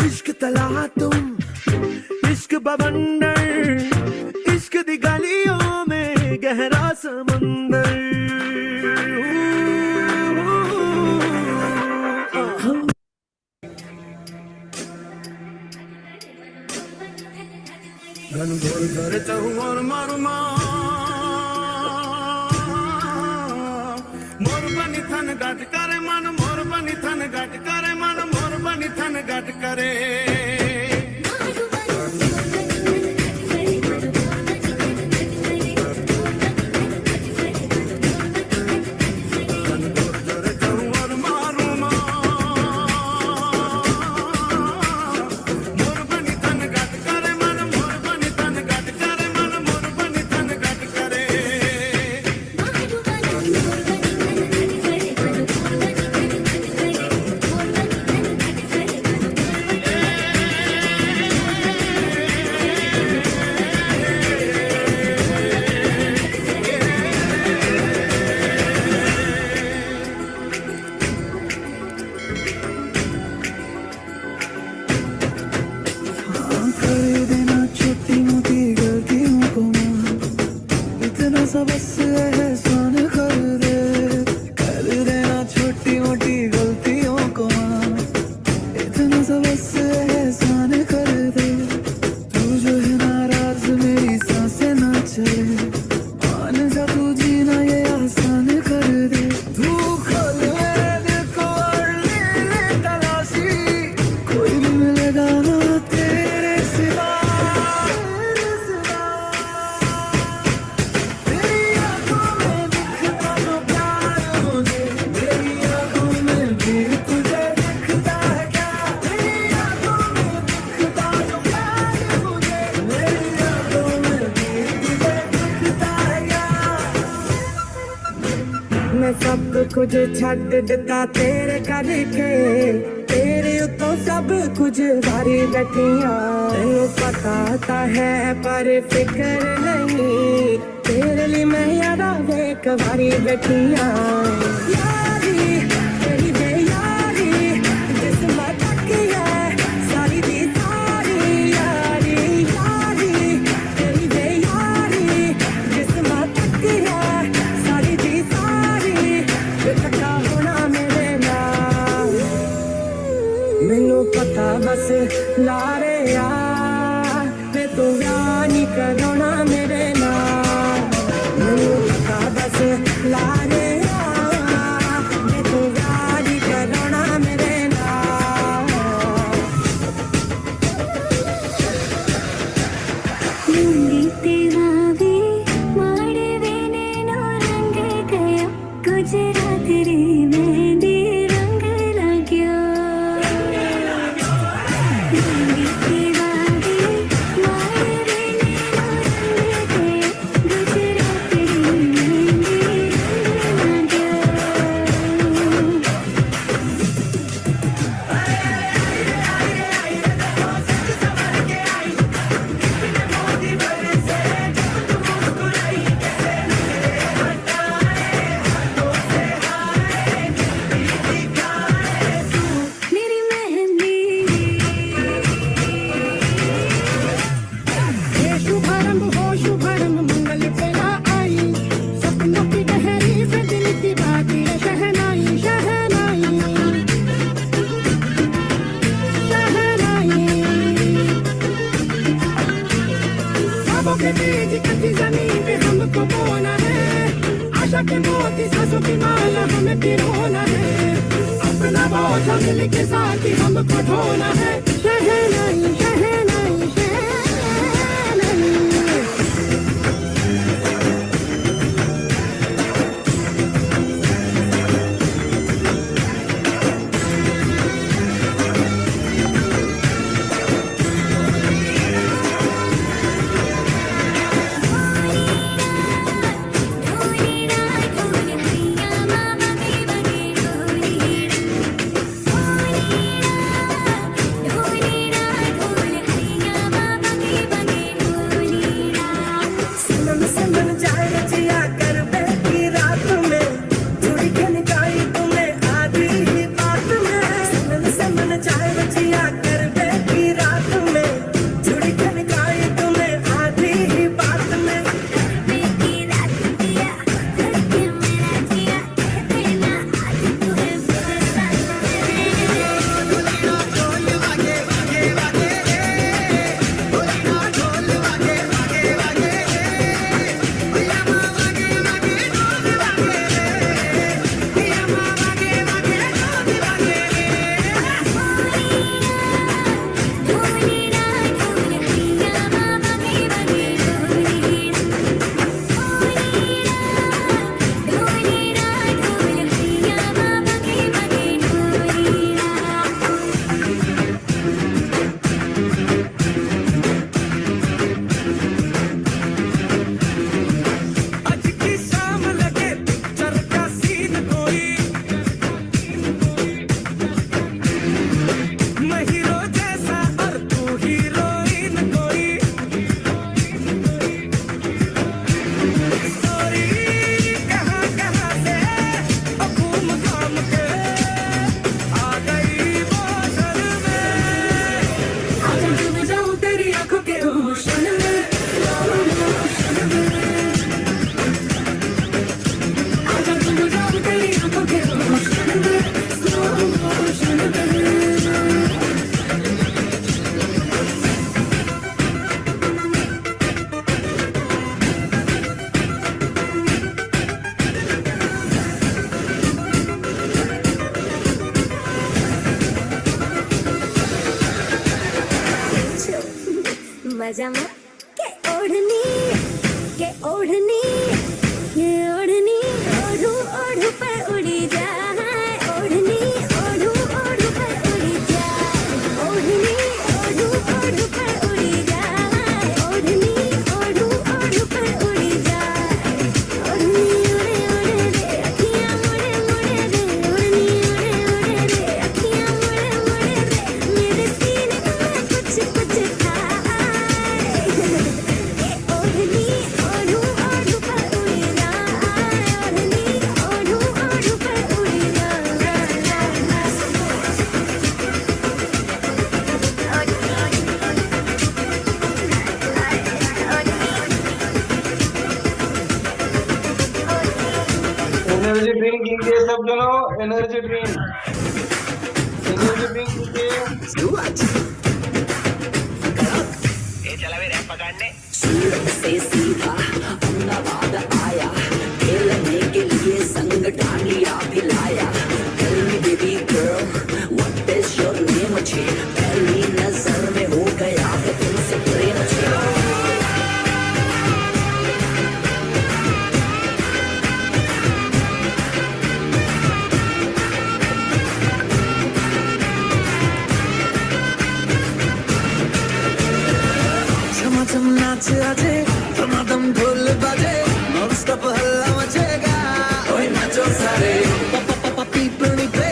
इश्क तला तुम, इश्क बवंडर। इश्क दी गलियों में गहरा समंदर। घन घोर घर चहु और मारू मोर बनी थन गट करे मन। मोर बनी थन गट करे मन। मोर बनी थन गट करे। मैं सब कुछ छड़ दिता तेरे करके तेरे उतो सब कुछ भारी बैठिया तेनू पता ता है पर फिक्र नहीं तेरे लिए मैं यारा वेक भारी बैठिया यारी तेरी बेयारी जिस्म तक है सारी दी सारी यारी यारी तेरी बेयारी जिस्म तक है सारी दी सारी थका होना मेरे नाल मैनू पता बस लारे यार मैं तू ब्याह नहीं कराना मेरे नाल मैनू पता बस लारे यार मैं तू ब्याह नहीं कराना मेरे नाल लूंगी तेरा वे माड़वे ने नो रंग गया गुजरात रे मेहंदी रंग लाग्यो लूंगी तेरा वे माड़वे ने नो रंग गया गुजरात रे मेहंदी रंग लाग्यो मेरी मेहंदी ये शुभारंभ हो शुभारंभ मंगल पेला आई सपनों की गहरी पे दिल की बाती है शहनाई शहनाई शहनाई ख्वाबों के बीज कच्ची जमीन पे हमको बोना है आशा के मोती सांसों की माला हमें पिरोना है अपना बोझ मिल के साथ ही हमको ढोना है शहनाई शहनाई शहनाई ढोली ना ढोल हैया मामा के बगे ढोली ढोली ना ढोल हैया मामा के बगे ढोली सनम सनम जाए रचिया कर बैठी रात में जुड़ी के निकाई तुम्हें आधी ही बात में सनम सनम जाए रचिया कर बैठी रात में जुड़ी के निकाई तुम्हें आधी ही बात में मेरी रात दिया करके मेरा जिया कहते ना आज तू है बरसात ढोली ना ढोल हैया मामा के बगे ढोली ढोली ना ढोल हैया मामा के बगे ढोली आज की शाम लगे पिक्चर का सीन कोई मैं हीरो जैसा और तू हीरोइन कोई स्टोरी कहाँ कहाँ से घूम घाम के आ गई मोशन में आज डूब जाऊं तेरी आंखों के ओशन में आज डूब जाऊं तेरी आंखों के ओशन में स्लो मोशन में मजा मत के ओढ़नी ये ओढ़नी ओढ़ू ओढ़ू पे उड़ी जाए ओढ़नी ओढ़ू ओढ़ू पे उड़ी जाए ओढ़नी ओढ़ू ओढ़ू पे उड़ी जाए ओढ़नी ओढ़ू ओढ़ू पे उड़ी जाए ओढ़नी उड़े उड़े दे अखियां सब जनों एनर्जी ड्रिंक पीजिए। सूरत से सीधा अहमदाबाद आया, खेलने के लिए संग टांगिया भिलाया। Tell me baby girl, what is your name? मुझे पहली नजर में हो गया है तुमसे प्रेम। झमाझम नाच आजे, धमाधम ढोल बाजे, नॉन स्टॉप हल्ला मचेगा। ओए नाचो सारे, पीपनी पे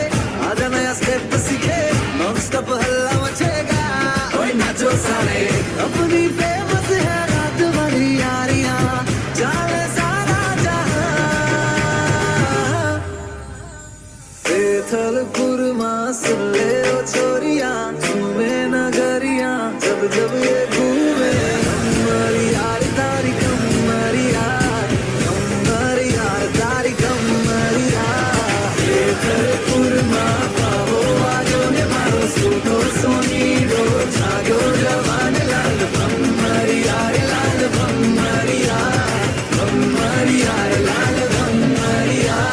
आजा नया स्टेप सीखे, नॉन स्टॉप हल्ला मचेगा। ओए नाचो सारे, अपनी फेमस है रात वाली यारियां, जाने सारा जहां। बेथलपुर मां सुन ले ओ छोरियां, झूमे नगरियां जब जब ये घूमे। हमारी यार तारी कमरी यार, हमारी यार तारी कमरी यार। बेथलपुर मां पाओ आजो ने मारो सुनो सोनी रो, जागो जवान लाल हमारी यार लाल हमारी यार, हमारी यार लाल हमारी यार।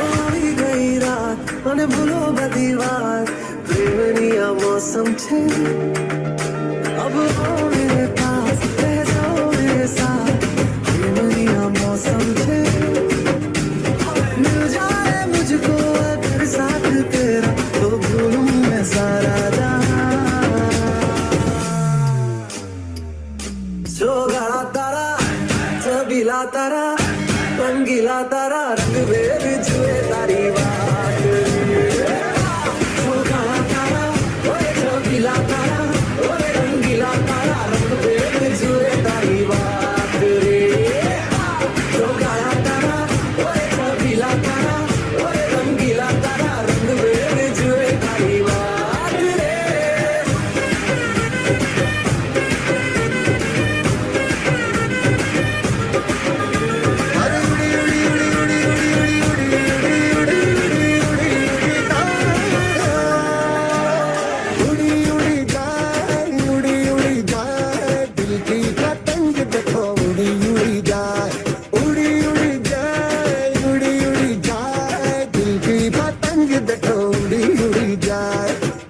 આવી ગઈ રાત અને ભૂલો બધી વાત, પ્રેમની આ મૌસમ છે। अब आओ मेरे पास, रह जाओ मेरे साथ, प्रेमनी आ मौसम है। मिल जाए मुझको अगर साथ तेरा, तो भूलूं मैं सारा जहां। जो गाड़ा तारा, छबीला तारा, रंगीला तारा, रंग बेर जुए तारी बात। जो गाड़ा तारा, ओए छबीला तारा, ओए रंगीला तारा, रंग बेर जुए तारी बात रे। जो गाड़ा तारा, ओए छबीला तारा, ओए रंगीला तारा, रंग बेर जुए तारी बात रे।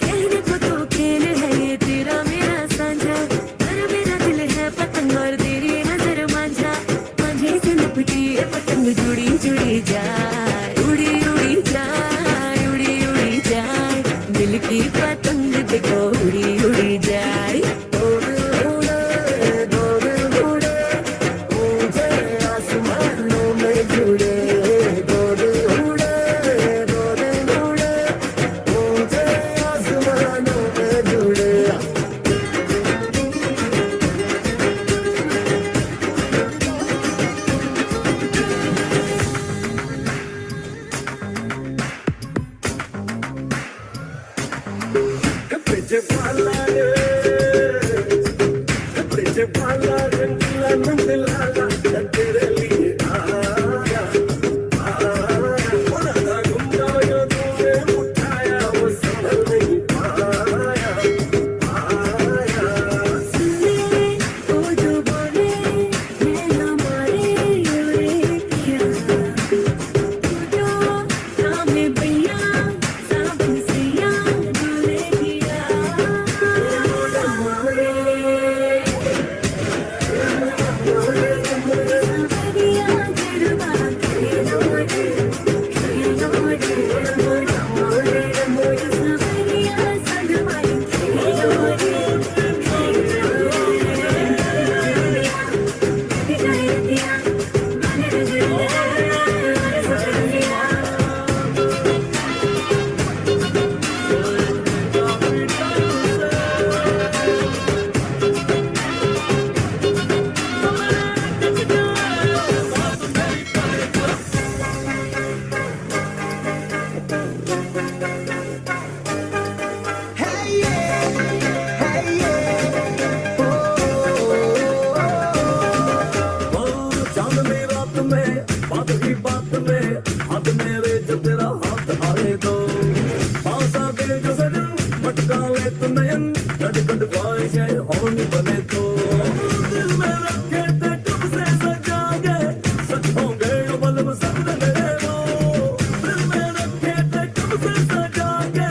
कहने को तो खेल है ये तेरा मेरा साझा, पर मेरा दिल है पतंग और तेरी नजर मांझा। मांझे से लिपटी ये पतंग जुड़ी जुड़ी जाए, उड़ी उड़ी जाए, उड़ी उड़ी जाए। दिल की पतंग देखो उड़ी उड़ी जाए। उड़े उड़े उड़े उड़े, ऊंचे आसमानों में जुड़े। उड़े उड़े उड़े उड़े, ऊंचे आसमानों में जुड़े। तेरे लिए आया, आया, तूने उठाया वो संभल नहीं पाया, आया। सुने ओ जो बोले मैं हमारे रे किया, जो नाम भैया साबन सिया डोले किया। बात ही बात में हाथ मेरे जो तेरा हाथ आए तो पासा दे जो सजन मटका ले तो नयन नटखट ख्वाहिशें होनी बने तो दिल में रखे थे तुमसे सजागे सच होंगे यो बल्ब सपने मेरे वो दिल में रखे थे तुमसे सजागे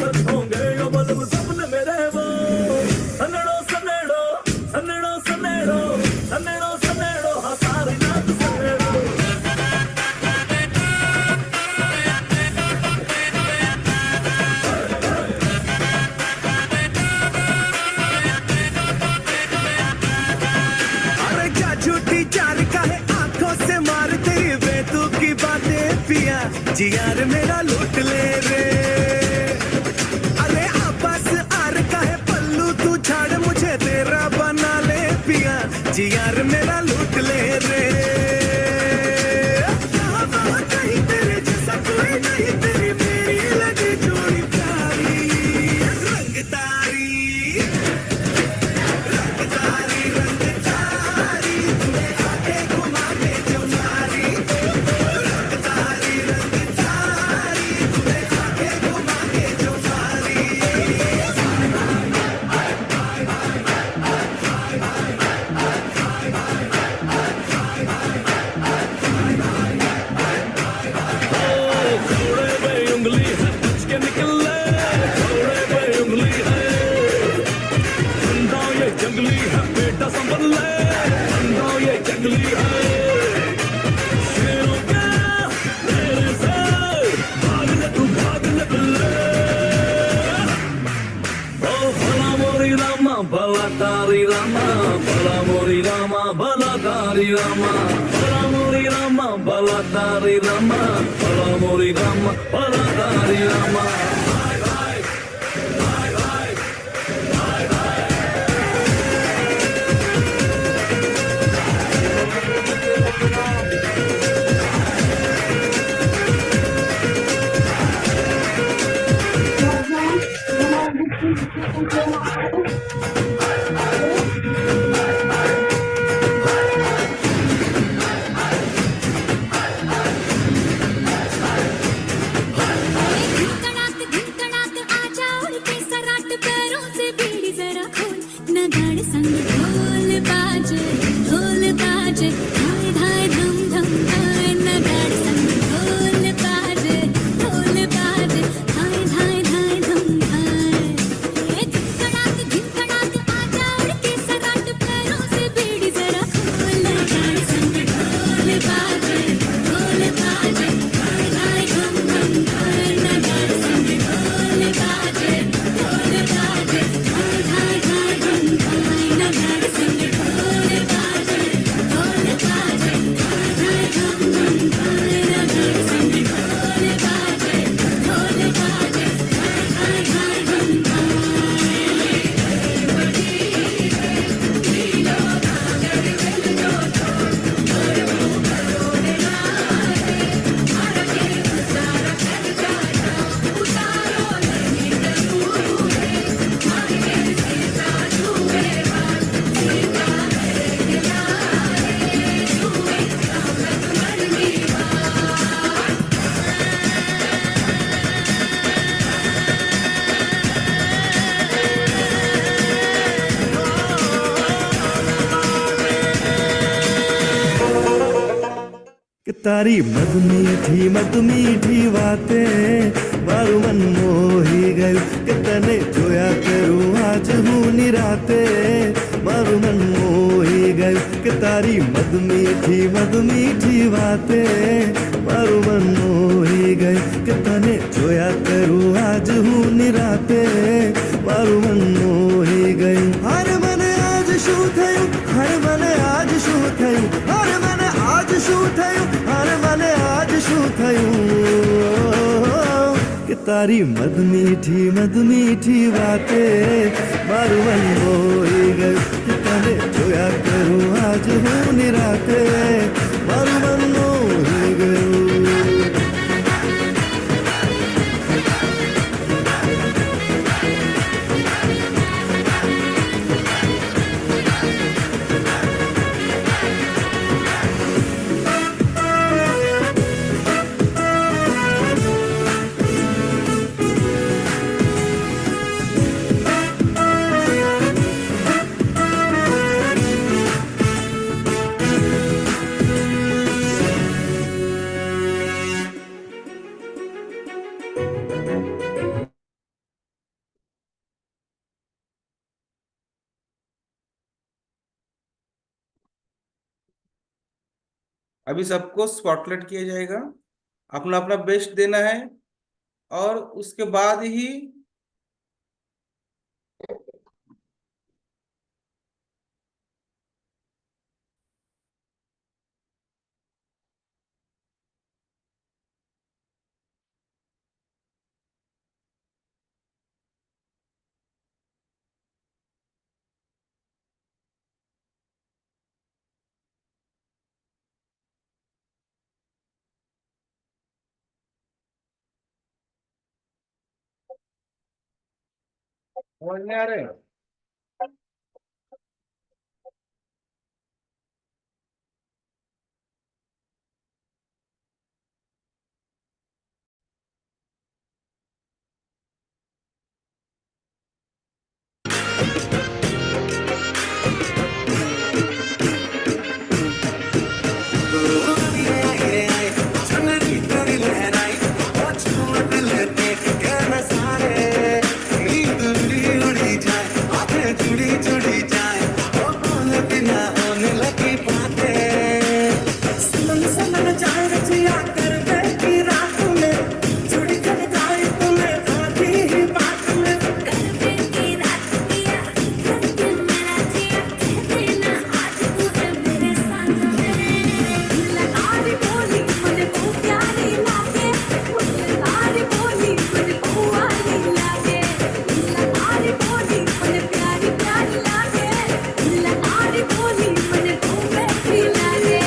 सच होंगे यो बल्ब सपने मेरे वो सनेड़ो सनेड़ो सनेड़ो सनेड़ो सनेड़ो सनेड़ो हाँ सारी रात सनेड़ो अरे क्या झूठी चार का है आंखों से मारते बेतुकी की बातें पिया जी यार मेरा लूट ले रे अरे आपस आर का है पल्लू तू झाड़ मुझे तेरा बना ले पिया जी यार मेरा लूट ले रे यहाँ वहाँ कहीं तेरे जैसा कोई नहीं तेरी मेरी लगी जोड़ी प्यारी रंगदारी रंगदारी रंगदारी तुम्हें आके घुमा के जो मारी रंगदारी रंगदारी तुम्हें आके घुमा के जो मारी घोड़े पे उंगली है बच के निकले घोड़े पे उंगली है बंदा ये जंगली है बेटा संभल ले बंदा ये जंगली है शेरों के मेरे से भाग ले तू भाग ले बिल्ले ओ भला मोरी रामा भला तारी रामा भला मोरी रामा भला तारी रामा भला मोरी रामा भला तारी रामा भला मोरी रामा भला तारी रामा धड़कड़ाक धड़कड़ाक आजा उड़ के सराट पैरों से बीड़ी जरा खोल नगाड़ संग ढोल बाजे धाय धाय धम धम धाय नगाड़ संग ढोल बाजे धाय धाय धाय धम धाय धड़कड़ाक धड़कड़ाक आजा उड़ के सराट पैरों से बीड़ी जरा खोल नगाड़ संग ढोल बाजे धाय धाय धम धम धाय नगाड़ संग ढोल बाजे धाय धाय धाय धम धाय नगाड़ संग ढोल बाजे धाय धाय धम धम धाय नगाड़ संग ढोल बाजे धाय धाय धम धाय कि तारी मद मीठी बातें मारू मन मोही गई कि तने जोया करूं आज हूँ निराते मारू मन मोही गई कि तारी मद मीठी बातें मारू मन मोही गई कि तने जोया करूं आज हूँ निराते मारू मन मोही गई हर मन आज शू थयूं हर मन आज शू थयूं हर मन आज शू थयूं हर मन आज शू थयूं कि तारी मद मीठी बातें मारू मन मोही गई कि तने जोया करूं आज हूँ निराते मारू मन मोही गई अभी सबको स्पॉटलाइट किया जाएगा, अपना अपना बेस्ट देना है, और उसके बाद ही समझ में आ रहे हैं। करके रात पिया करके मेरा जिया कह देना आज तू है मेरे साथ लगारी बोली मुझे तू प्यारी लागे लगारी बोली मुझे तू वाली लागे लगारी बोली मुझे प्यारी प्यारी लागे लगारी बोली मुझे तू बेटी लागे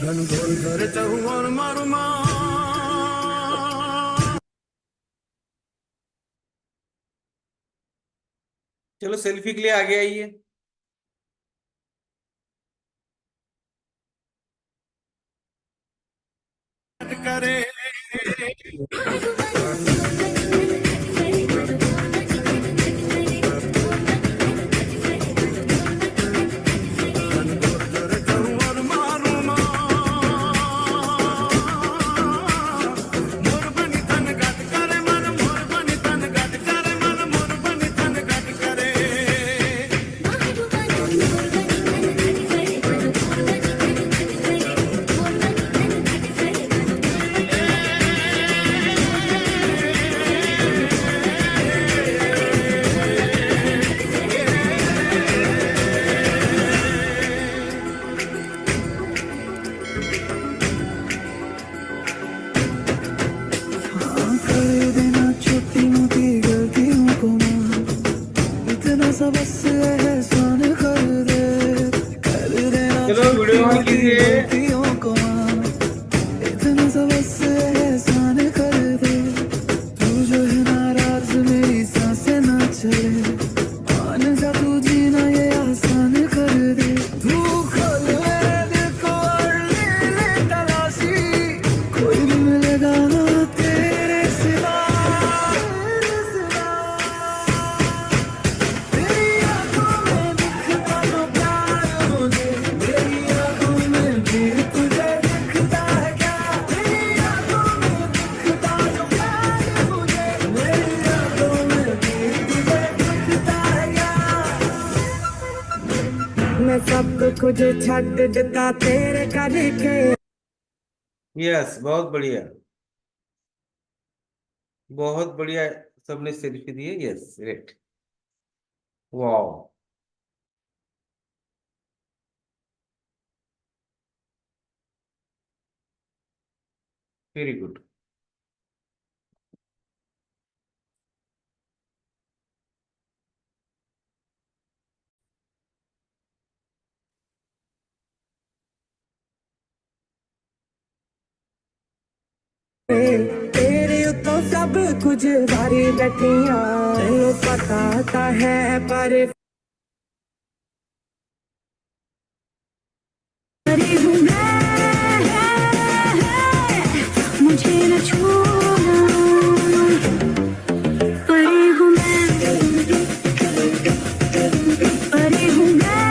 धन घोर घर चहुआर मारू माँ चलो सेल्फी के लिए आगे आइए। करे चहुआर मारू माँ मोर बनी तन गट करे मन मोर बनी तन गट करे मन मोर बनी तन गट करे कर देना छोटी मोटी गलतियों को माफ, इतना सा बस एहसान कर दे, कर देना चलो वीडियो ऑन कीजिए। गलतियों को माफ, इतना सा बस एहसान कर दे, तू जो है नाराज मेरी सांसें ना चले, मान जा तू जीना ये आसान कर दे, तू खोल मेरे दिल को और ले ले तलाशी, कोई भी मिलेगा ना तेरे सिवा, तेरी आंखों में दिखता तो प्यार मुझे, मेरी आंखों में भी तुझे दिखता है क्या, तेरी आंखों में दिखता तो प्यार मुझे, मेरी आंखों में भी तुझे दिखता है क्या, मैं सब कुछ छੱਡ ਦਿੱਤਾ तेरे करके। यस, बहुत बढ़िया, बहुत बढ़िया। सबने सेल्फी दी है। Yes, great, wow. Very good. तेरे उत्तों सब कुछ भारी बैठिया तेनू पता ता है पर परी हूँ मैं, मुझे न छूना, परी हूँ मैं, परी हूँ मैं,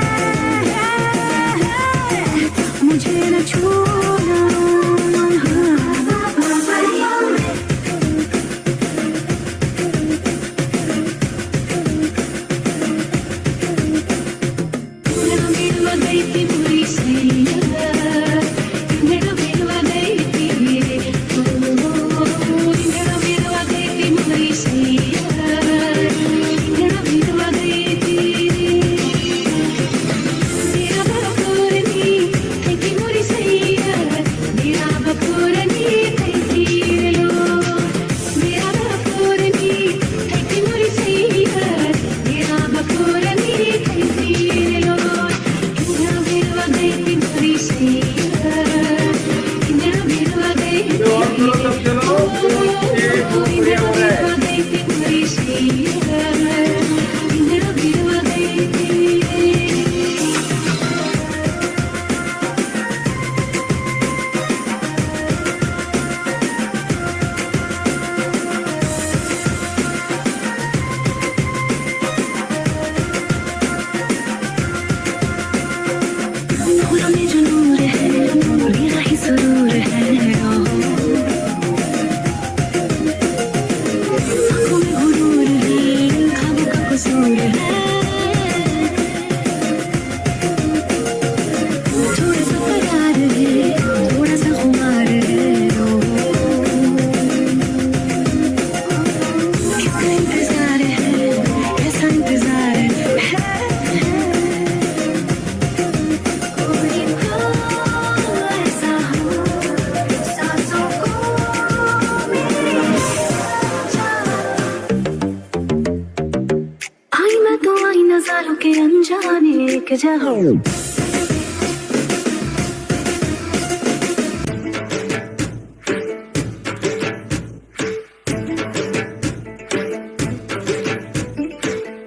मुझे न छूना, रुक जाओ।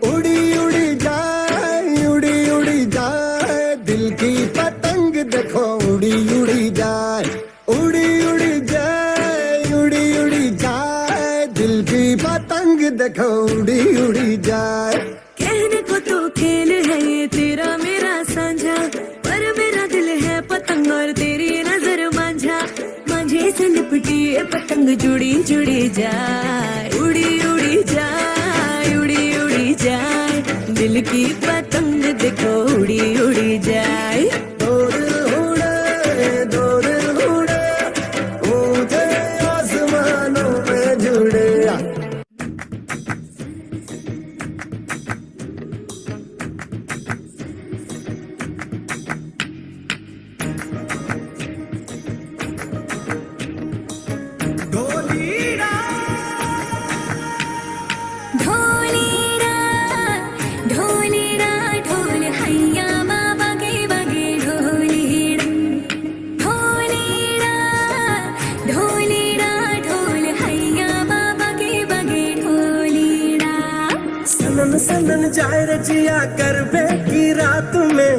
उड़ी उड़ी जाए दिल की पतंग देखो उड़ी उड़ी जाए उड़ी जाए दिल की पतंग देखो उड़ी जाए। कहने को तो खेल है ये तेरा मेरा साझा, पर मेरा दिल है पतंग और तेरी नजर मांझा। मांझे से लिपटी ये पतंग जुड़ी जुड़ी जाए, उड़ी जाए, उड़ी जाए, दिल की पतंग देखो उड़ी उड़ी जाए। दो दिल उड़े ऊंचे आसमानों में जुड़े। ढोलीरा ढोलीरा ढोल हैया बाबा के बगे ढोलीरा ढोलीरा ढोलीरा ढोल हैया बाबा के बगे ढोलीरा। सनन सनन जाए रजिया करबे की रात में,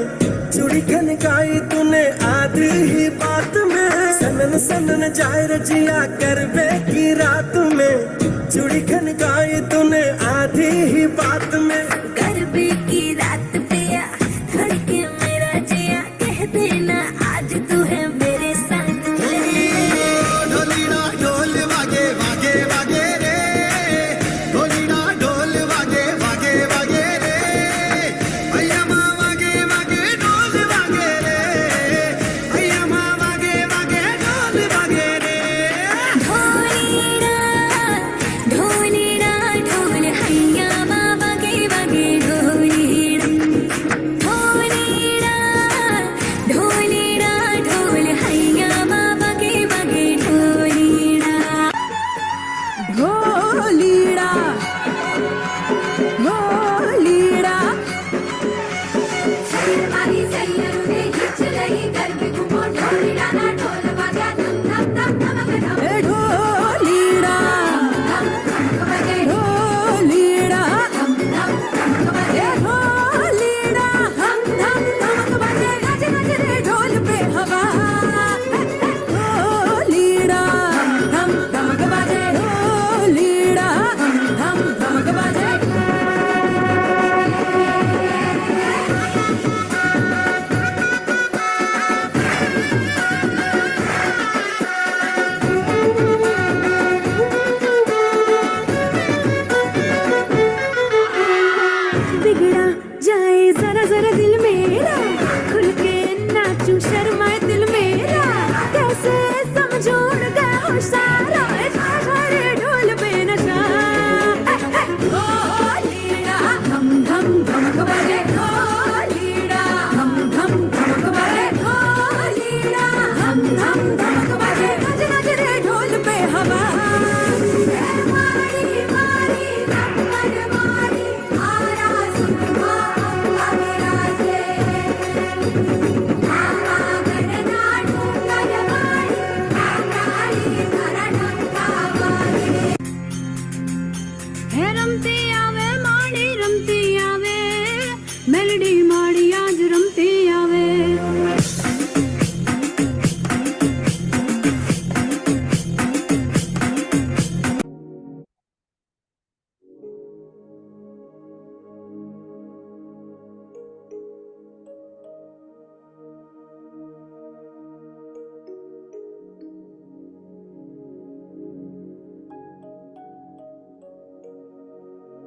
चूड़ी खनकाई तूने आधी ही बात में। सनन सनन जाए रजिया करबे की रात में, चूड़ी खनकाई तूने आधी ही बात में। गरबे की रात पिया धड़के मेरा जिया, कह देना आज तू है मेरे साथ। ढोलीना ढोल वागे वागे वागे रे, ढोलीना ढोल वागे वागे वागे रे, भैया माँ वागे वागे ढोल वागे रे, भैया माँ वागे वागे ढोल वागे रे। ढोलीरा ढोलीरा ढोल हैया बाबा के बगे ढोलीरा ढोलीरा ढोलीरा ढोल हैया बाबा के बगे ढोलीरा। ढोलीरा ढोलीरा हमारी सैयरों ने खींच लई गरबे घूमो ढोलीरा ना ढोल बजा धम धम धम धमक धम। ढोलीरा ढोलीरा ढोलीरा हम धम धमक बजे गज गज रे ढोल पे हवा। ढोलीरा हम धमक बजे ढोलीरा हम धमक बजे। बिगड़ा जाए जरा जरा दिल मेरा, खुल के नाचूं शर्माए दिल मेरा, कैसे समझूं उनका होशारा, रे ढोल पे नशा। ढोलीरा हम धम धमक बजे ढोलीरा हम धम धमक बजे ढोलीरा हम धम धमक बजे गज गज रे ढोल पे हवा। मारी मारी नंबर मारी आरा सुनवा अंगराजे, आमा गणना ढूंढन मारी आकाली धरणंका वाली। है रमती आवे माड़ी रमती आवे, मेलडी माड़ी आज रमती आवे।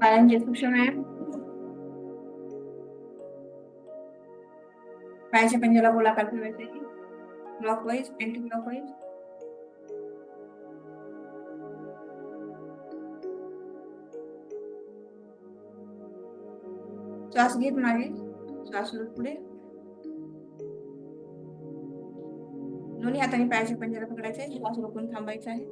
File description है, फाइल से पंजोला बोला करते वैसे ही क्लॉकवाइज एंटी क्लॉकवाइज। श्वास घेत मागे, श्वास सोडत पुढे, दोन्ही हाताने पायाचे पंजरा पकडायचे, श्वास रोखून थांबायचा आहे।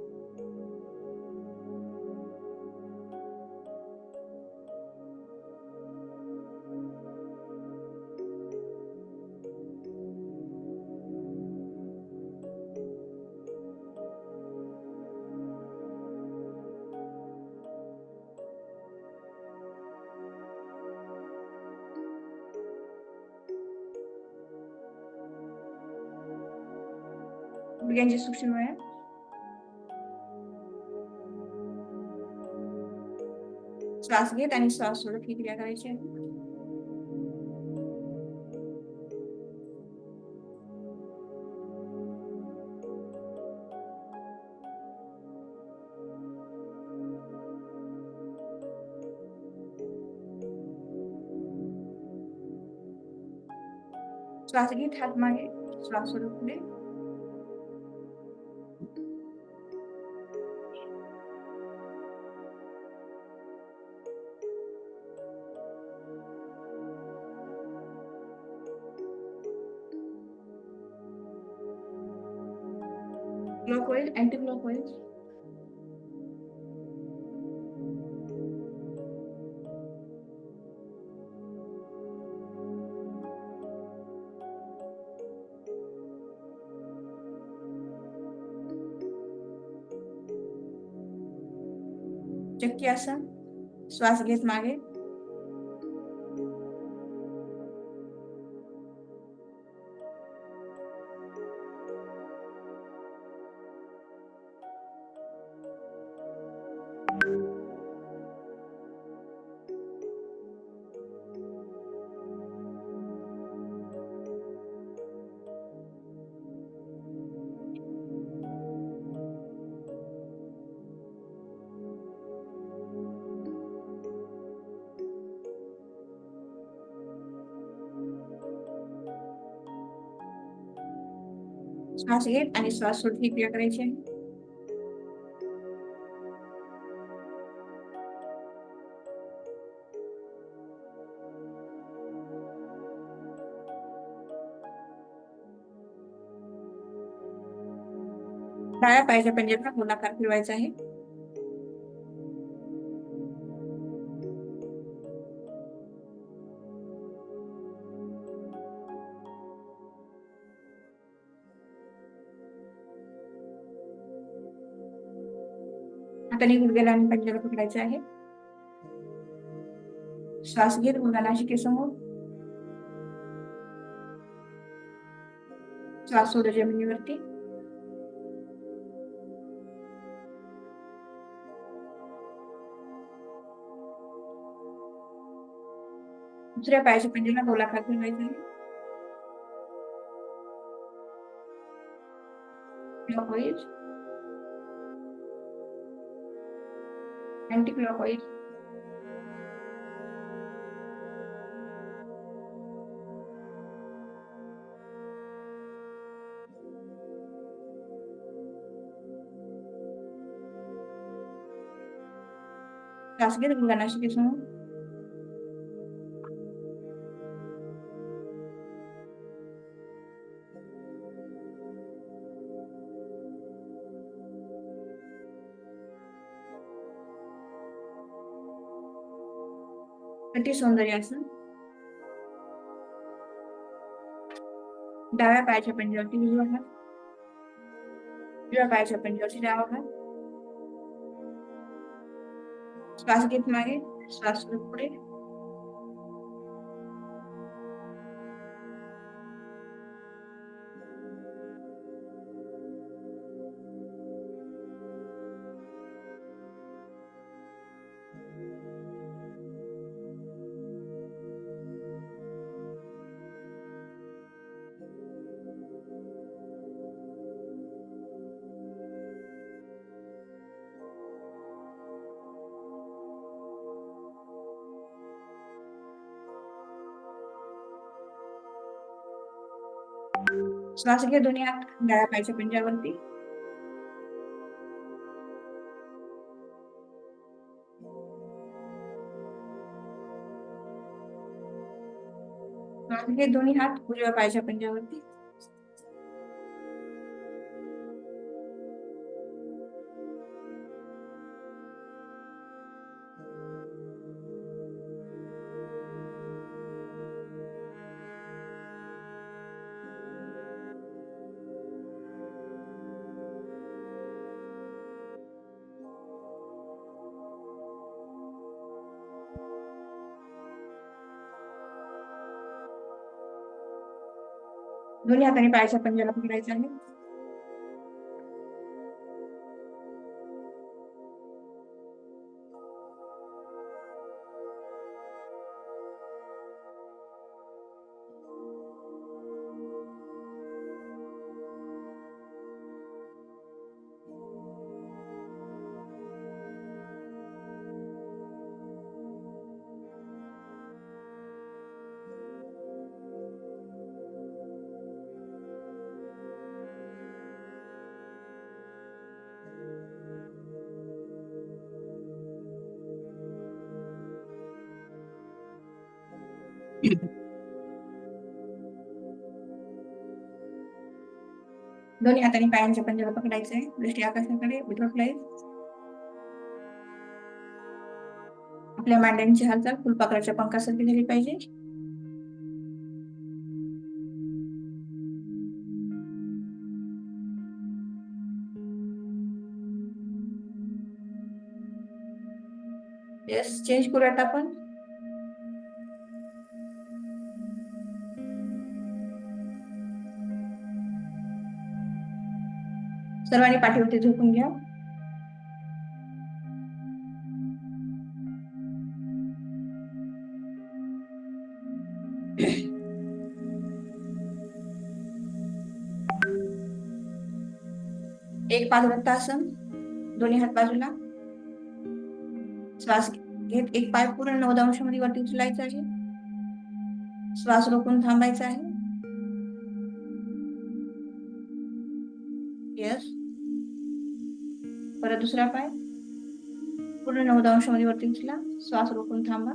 गुडघ्यांची सूक्ष्म व्यायाम. श्वास घेत आणि श्वास सोडत ही क्रिया करायची आहे. श्वास घेत हात मागे, श्वास सोडत पुढे. Clockwise, anti clockwise. चक्की आसन. श्वास घेत मागे, श्वास घेत आणि श्वास सोडत ही क्रिया करायची आहे. डाव्या पायाच्या पंजाला गोलाकार फिरवायचा आहे. हाताने गुडघ्याला आणि पंजाला पकडायचे आहे. श्वास घेत गुडघा नाशिकेसमोर, श्वास सोडत जमिनीवरती. दुसऱ्या पायाच्या पंजाला गोलाकार फिरवायचा आहे. Clockwise, anti clockwise. श्वास घेत गुडघा नाशिकेसमोर, कटी सौंदर्यासन. डाव्या पायाच्या पंजावरती उजवा हात, उजव्या पायाच्या पंजावरती डावा हात. श्वास घेत मागे, श्वास सोडत पुढे. श्वास घे दोन्ही हात डाव्या पायाच्या पंजावरती. श्वास घे दोन्ही हात उजव्या पायाच्या पंजावरती. दोन्ही हाताने पायाच्या पंजाला पकडायचं आहे. दोन्ही हाताने पायांच्या पंजाला पकडायचं आहे. दृष्टी आकाशाकडे उठवलाय. आपल्या मांड्यांची हालचाल फुलपाखराच्या पंखासारखी झाली पाहिजे. येस, चेंज करूयात आपण. सर्वांनी पाठीवरती झोपून घ्या. एक पादवृत्तासन, दोन्ही हात बाजूला. श्वास घेत एक पाय पूर्ण 90 अंशामध्ये वरती उचलायचा आहे. श्वास रोखून थांबायचा आहे. यस. परत दुसरा पाय पूर्ण 90 अंशामध्ये वरती उचला. श्वास रोखून थांबा.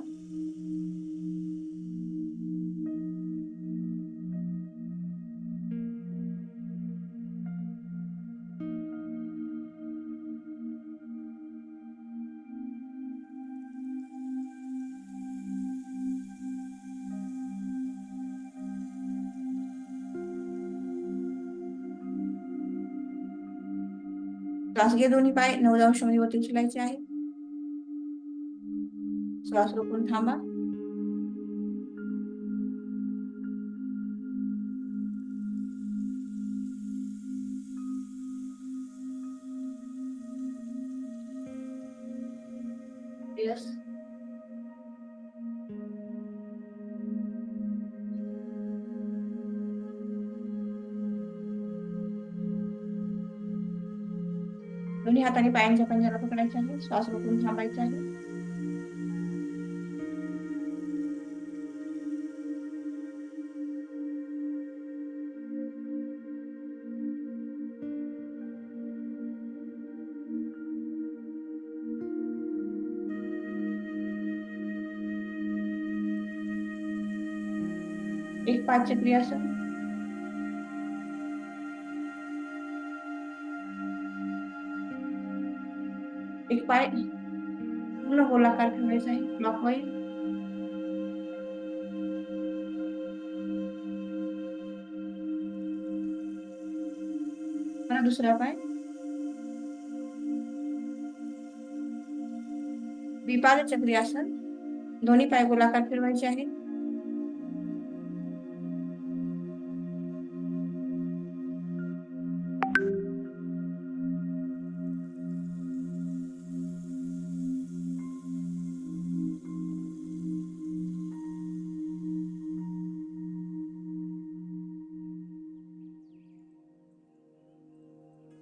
श्वास घे, दोन्ही पाय 90 अंशामध्ये वरती उचलायचे आहे. श्वास रोखून थांबा. यस. दोन्ही हाताने पायांच्या पंजाला पकडायचे आहे. श्वास रोखून थांबायचा आहे. एक पाद चक्रियासन. एक पाय पूर्ण गोलाकार ठेवायचा आहे क्लॉकवाईज. परत दुसरा पाय. द्विपाद चक्रियासन, दोन्ही पाय गोलाकार फिरवायचे आहेत.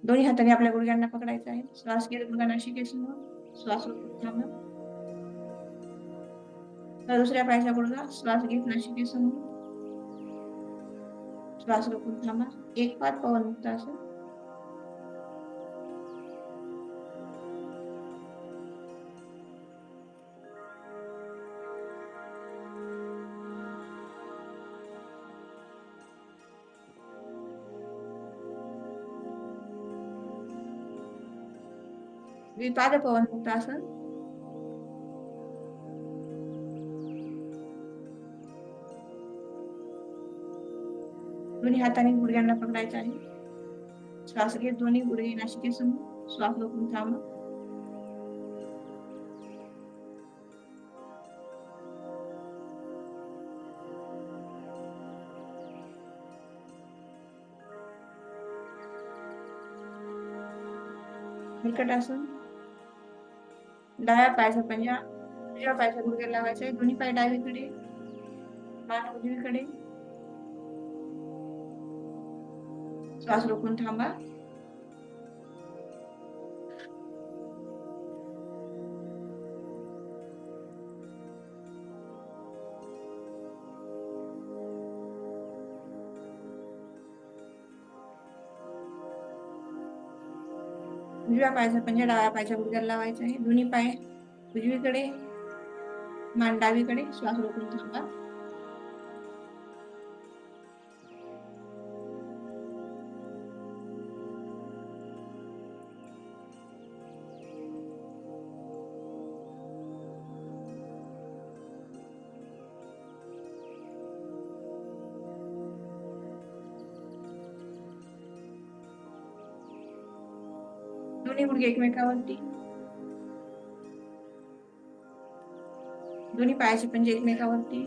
दोन्ही हाताने आपल्या गुडघ्यांना पकडायचं आहे. श्वास घेत गुडघा नासिकेसमोर. श्वास रोखून थांबा. दुसऱ्या पायाचा गुडघा. श्वास घेत नासिकेसमोर. श्वास रोखून थांबा. एक पाद पवन मुक्त आसन. द्विपाद पवन मुक्त आसन. दोन्ही हाताने गुडघ्यांना पकडायचं आहे. श्वास घेत दोन्ही गुडघे नासिकेसमोर. श्वास रोखून थांबा. बिकट आसन. डाव्या पायाचा पंजा उजव्या पायाच्या गुडघ्याला लावायचा आहे. दोन्ही पाय डावीकडे, मान उजवीकडे. श्वास रोखून थांबा. उजव्या पायाचा पंजा डाव्या पायाच्या गुडघ्याला लावायचा आहे. दोन्ही पाय उजवीकडे, मान डावीकडे. श्वास रोखून थांबा. दोन्ही गुडघे एकमेकावरती. दोन्ही पायाचे पंजे एकमेकावरती.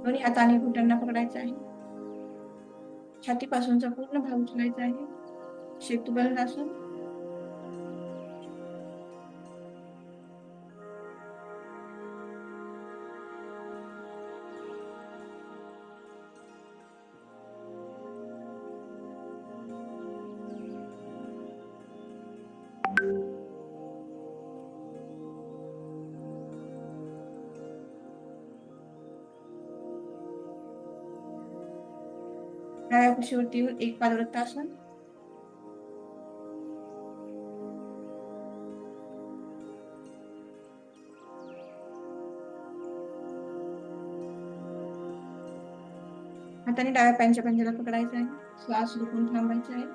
दोन्ही हाताने घुटण्यांना पकडायचं आहे. छातीपासूनचा पूर्ण भाग उचलायचा आहे. शेतू बलासन. डाव्या कुशीवरती एक पादवृत्तासन. हाताने डाव्या पायाच्या पंजाला पकडायचा आहे. श्वास रोखून थांबायचा आहे.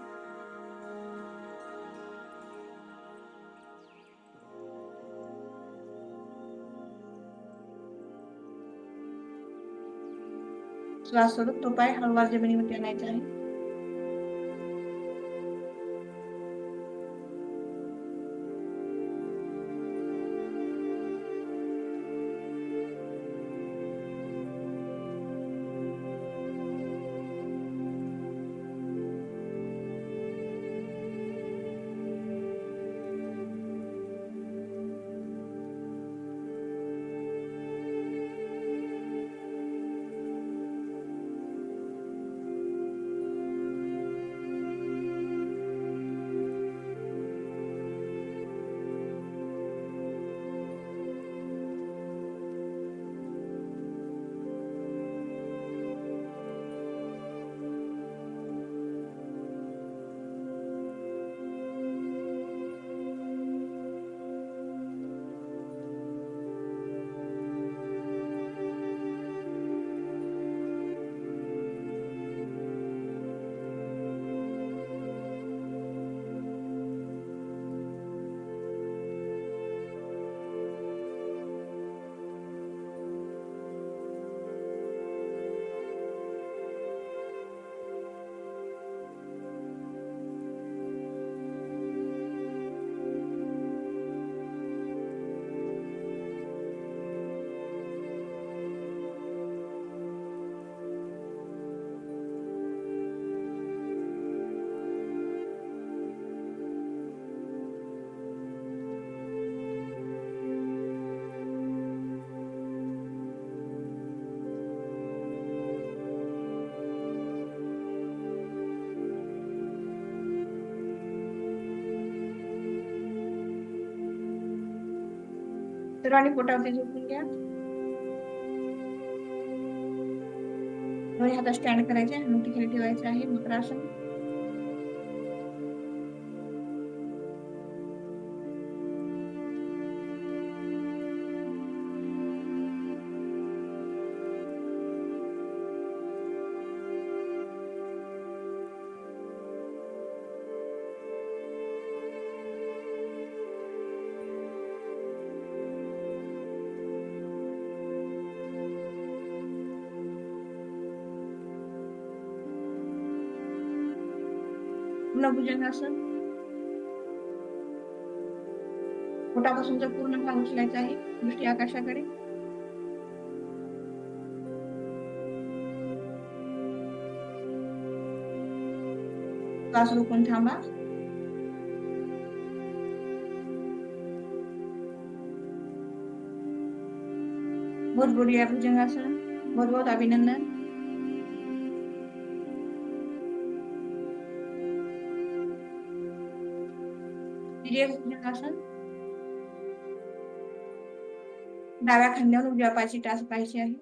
श्वास सोडत तो पाय हळूवार जमिनीवरती आणायचा आहे. सर्वांनी पोटावरती झोपून घ्या. दोन्ही हातात स्टँड करायचे. मुठी खाली ठेवायचे आहे. मकरासन. पूर्ण भुजंगासन. पोटापासूनचा पूर्ण भाग उचलायचा आहे. दृष्टी आकाशाकडे. श्वास रोखून थांबा. बहुत बढ़िया भुजंगासन. बहुत बहुत अभिनंदन. भुजंगासन. डाव्या खांद्यावर उजव्या पायाची टाच पाहायची आहे.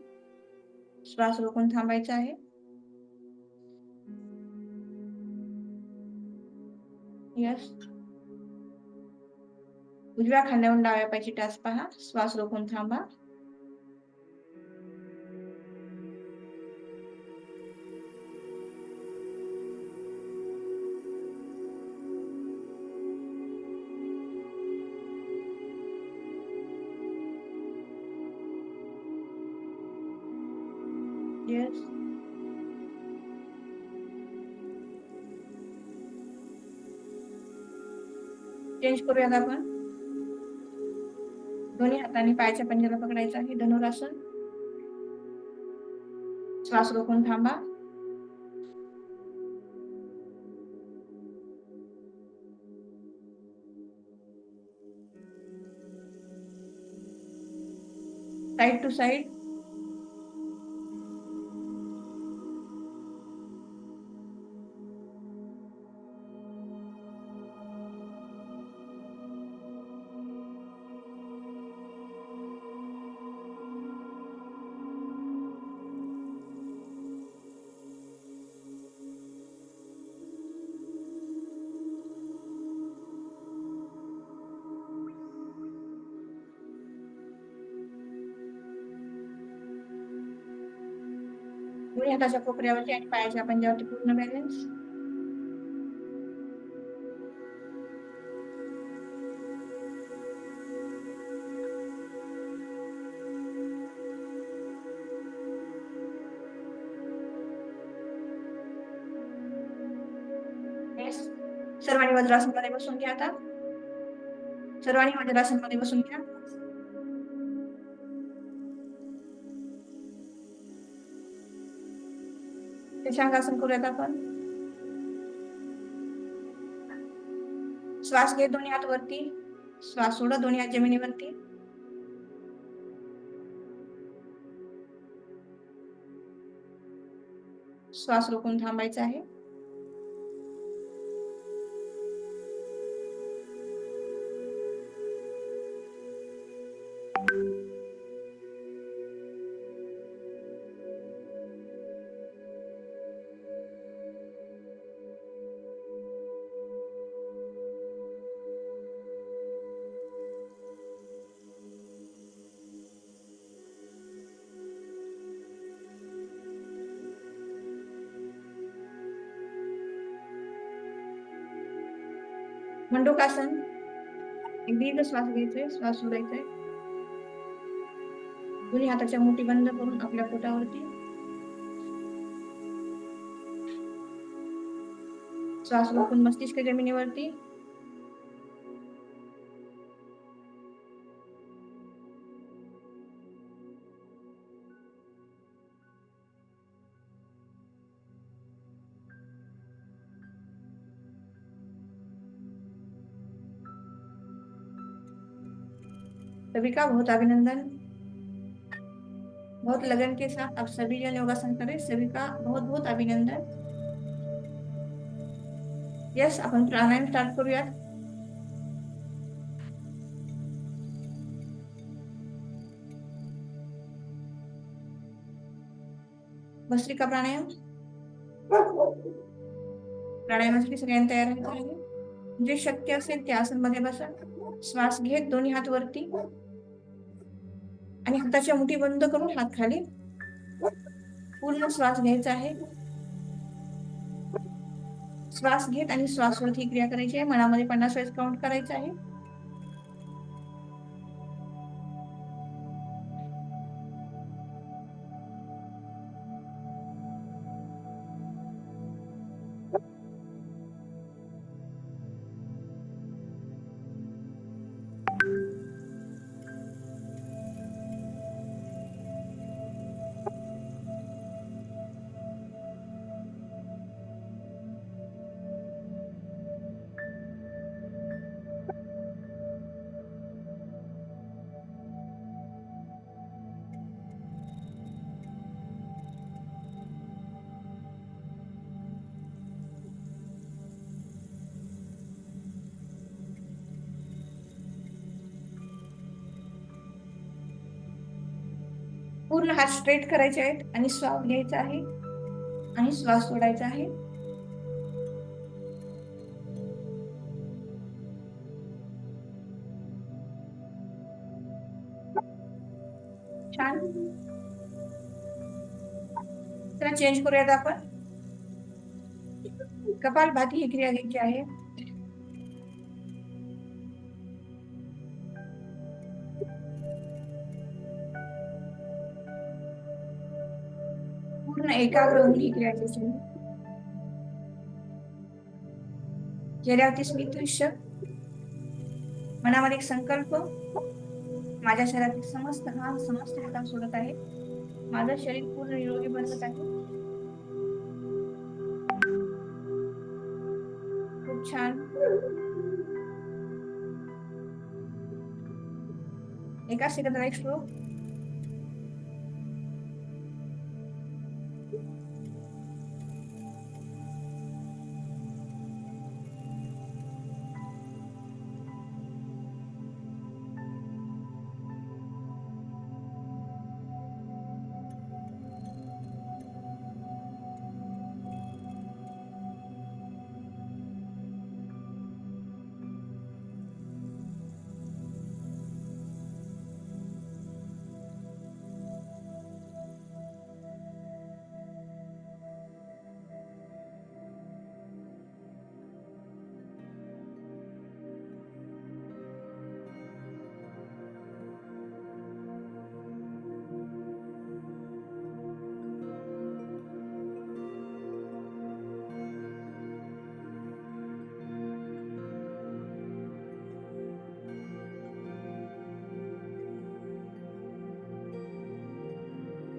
श्वास रोखून थांबायचा आहे. यस. उजव्या खांद्यावरून डाव्या पायाची टाच पहा. श्वास रोखून थांबा. Yes. चेंज करूयात आपण. दोन्ही हातांनी पायाच्या पंजाला पकडायचं आहे. धनुरासन. श्वास रोखून थांबा. Side to side. दोन्ही हाताच्या कोपऱ्यावरती आणि पायाच्या पंजावरती पूर्ण बॅलन्स. सर्वांनी वज्रासनमध्ये बसून घ्या. आता सर्वांनी वज्रासनमध्ये बसून घ्या. शशांकासन करूयात आपण. श्वास घे. दोन्ही हात वरती. श्वास सोडा. दोन्ही हात जमिनीवरती. श्वास रोखून थांबायचा आहे. मंडूकासन. एक दीर्घ श्वास घ्यायचा. श्वास सोडायचा आहे. दोन्ही हाताच्या मुठी बंद करून आपल्या पोटावरती. श्वास रोखून मस्तिष्क जमिनीवरती. सभी का बहुत अभिनंदन. बहुत लगन के साथ आप सभी जन योगासन करें. सभी का बहुत बहुत अभिनंदन. यस, आपण प्राणायाम स्टार्ट करूयात. भस्त्रिका प्राणायाम. प्राणायामासाठी सगळ्यांनी तयार राहायचं आहे. जे शक्य असेल त्या आसन मध्ये बसा. श्वास घेत दोन्ही हात वरती आणि हाताच्या मुठी बंद करून हात खाली. पूर्ण श्वास घ्यायचा आहे. श्वास घेत आणि श्वास सोडत ही क्रिया करायची आहे. मनामध्ये 50 वेळेस काउंट करायचं आहे. पूर्ण हात स्ट्रेट करायचे आहेत आणि श्वास घ्यायचा आहे आणि श्वास सोडायचा आहे. छान. चला चेंज करूयात आपण. कपालभाती ही क्रिया घ्यायची आहे. पूर्ण एकाग्र होऊन ही क्रिया घ्यायची आहे. चेहऱ्यावरती स्मित दृश्य, मनामध्ये एक संकल्प, माझ्या शरीरातील समस्त घाण समस्त विकार सोडत आहे, माझं शरीर पूर्ण निरोगी बनवत आहे. खूप छान. एका सेकंदाला एक स्ट्रोक.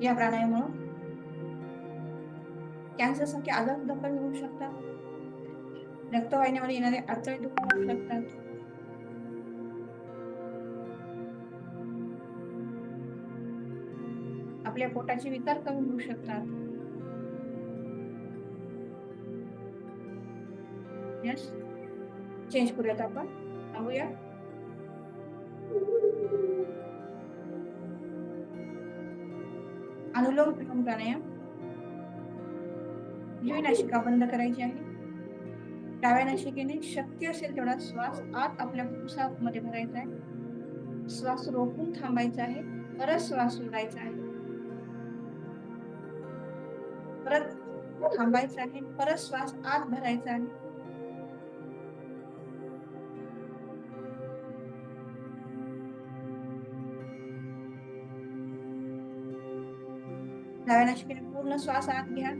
या प्राणायामामुळे कॅन्सर सारखे आजार सुद्धा कमी होऊ शकतात. रक्तवाहिन्यामध्ये येणारे अडथळे दूर होऊ शकतात. आपल्या पोटाचे विकार कमी होऊ शकतात. यस, चेंज करूयात आपण. थांबूया. अनुलोम विलोम प्राणायाम. उजवी नासिका बंद करायची आहे. डाव्या नासिकेने शक्य असेल तेवढा श्वास आत आपल्या फुफ्फुसामध्ये भरायचा आहे. श्वास रोखून थांबायचा आहे. परत श्वास सोडायचा आहे. परत थांबायचा आहे. परत श्वास आत भरायचा आहे. डाव्या नासिकेने पूर्ण श्वास आत घ्या.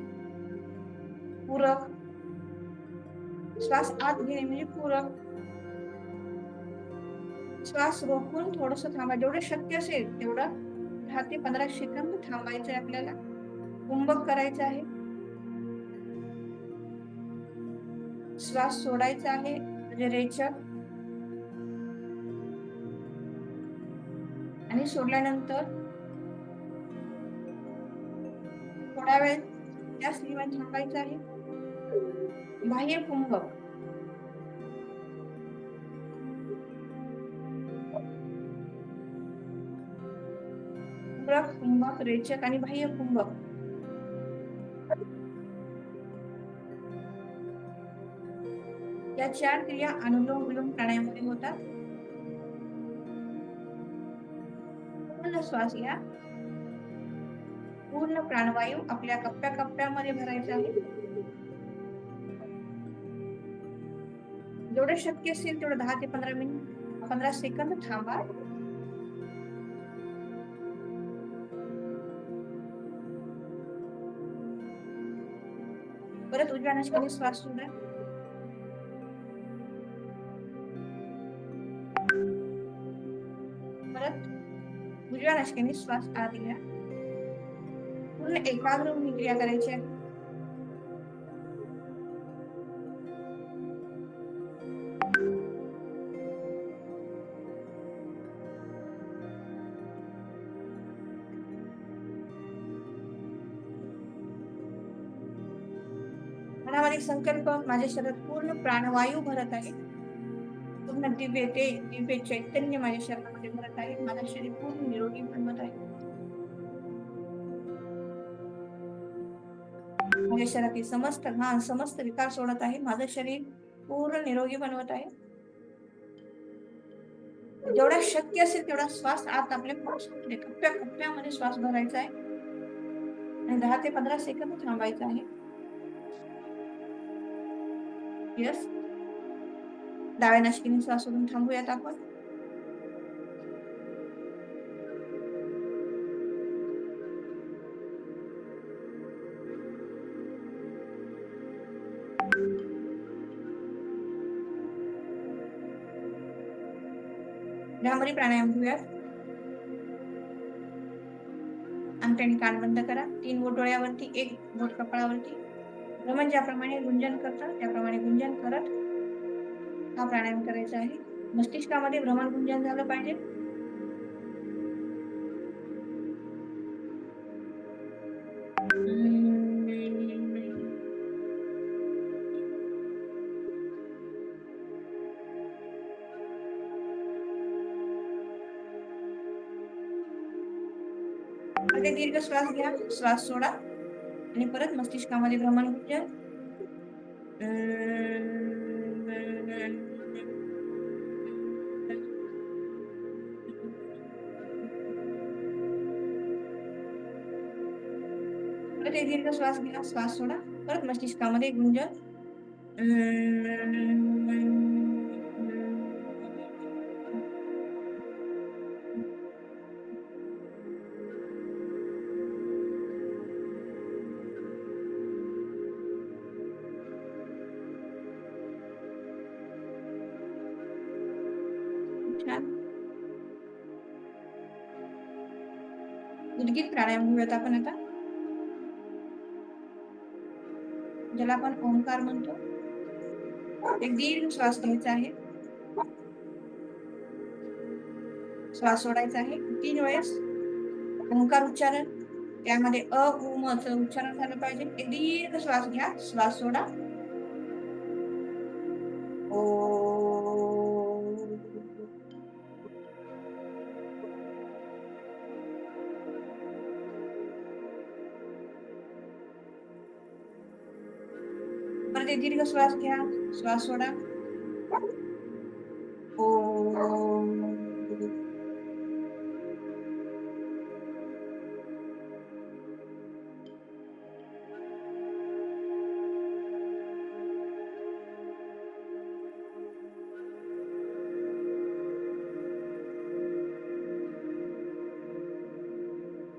पूरक श्वास आत घेणे म्हणजे पूरक. श्वास रोखून थोडस थांबा. जेवढं शक्य असेल तेवढं 10 ते 15 सेकंद थांबायचं आहे आपल्याला. कुंभक करायचं आहे. श्वास सोडायचा आहे म्हणजे रेचक. आणि सोडल्यानंतर थोडा वेळ त्या स्थितीवर थांबायचं आहे. बाह्य कुंभक. पूरक, कुंभक, रेचक आणि बाह्य कुंभक. या 4 क्रिया अनुलोम विलोम प्राणायामामध्ये होतात. पूर्ण श्वास घ्या. पूर्ण प्राणवायू आपल्या कप्प्या कप्प्यामध्ये भरायचा आहे. जेवढं शक्य असेल तेवढं 10 ते 15 सेकंद थांबा. परत उजव्या नासिकेने श्वास सोडा. परत उजव्या नासिकेने श्वास आत घ्या. पूर्ण एकाग्र होऊन ही क्रिया करायची आहे. मनामध्ये संकल्प, माझ्या शरीरात पूर्ण प्राणवायू भरत आहे. पूर्ण दिव्य तेज, दिव्य चैतन्य माझ्या शरीरामध्ये भरत आहे. माझं शरीर पूर्ण निरोगी बनवत आहे. माझ्या शरीरातील समस्त घाण समस्त विकार सोडत आहे. माझं शरीर पूर्ण निरोगी बनवत आहे. जेवढा शक्य असेल तेवढा श्वास आत आपल्या फुफ्फुसामध्ये कप्प्या कप्प्यामध्ये श्वास भरायचा आहे आणि 10 ते 15 सेकंद थांबायचं आहे. यस. डाव्या नाशिकीने श्वास सोडून थांबूयात आपण. भ्रामरी प्राणायाम घेऊयात. अंगठ्याने कान बंद करा. 3 बोट डोळ्यावरती, 1 बोट कपाळावरती. भ्रमण ज्याप्रमाणे गुंजन करतात त्याप्रमाणे गुंजन करत हा प्राणायाम करायचा आहे. मस्तिष्कामध्ये भ्रमण गुंजन झालं पाहिजे. मध्ये दीर्घ श्वास घ्या, श्वास सोडा आणि परत मस्तिष्कामध्ये भ्रमण गुंजन. परत एक दीर्घ श्वास घ्या, श्वास सोडा, परत मस्तिष्कामध्ये गुंजन. छान. उद्गीत प्राणायाम घेऊयात आपण आता, ज्याला आपण ओंकार म्हणतो. एक दीर्घ श्वास घ्यायचा आहे, श्वास सोडायचा आहे 3 वेळेस. ओंकार उच्चारण, त्यामध्ये अ उ म च उच्चारण झालं पाहिजे. एक दीर्घ श्वास घ्या, श्वास सोडा. परत एक दीर्घ श्वास घ्या, श्वास सोडा.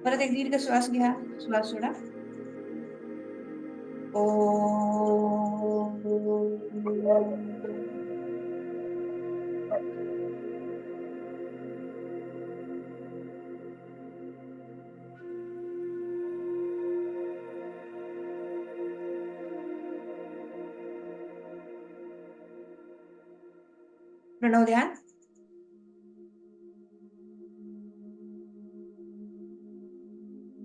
परत एक दीर्घ श्वास घ्या, श्वास सोडा. प्रणव ध्यान.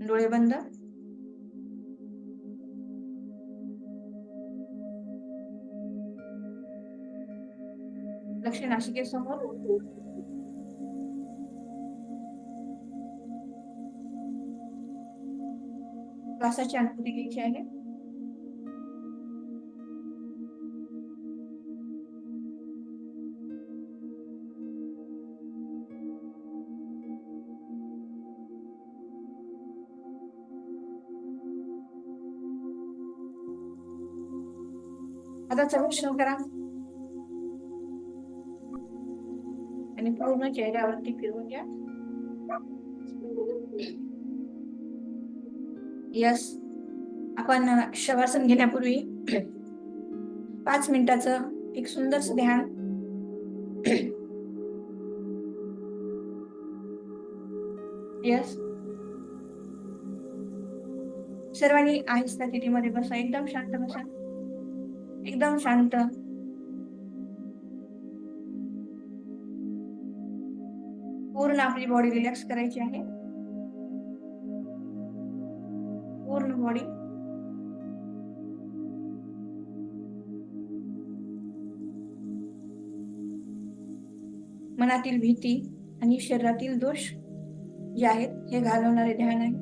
डोळे बंद. लक्ष नासिकेसमोर. श्वासाची अनुभूती घ्यायची आहे. आता चमक सुरू करा आणि पूर्ण चेहऱ्यावरती फिरवून घ्या. यस. आपण शवासन घेण्यापूर्वी 5 मिनिटाचं एक सुंदर ध्यान. यस. सर्वांनी आहिस्ता स्थितीमध्ये बसा. एकदम शांत बसा, एकदम शांत. पूर्ण आपली बॉडी रिलॅक्स करायची आहे. पूर्ण बॉडी. मनातील भीती आणि शरीरातील दोष जे आहेत हे घालवणारे ध्यान आहे.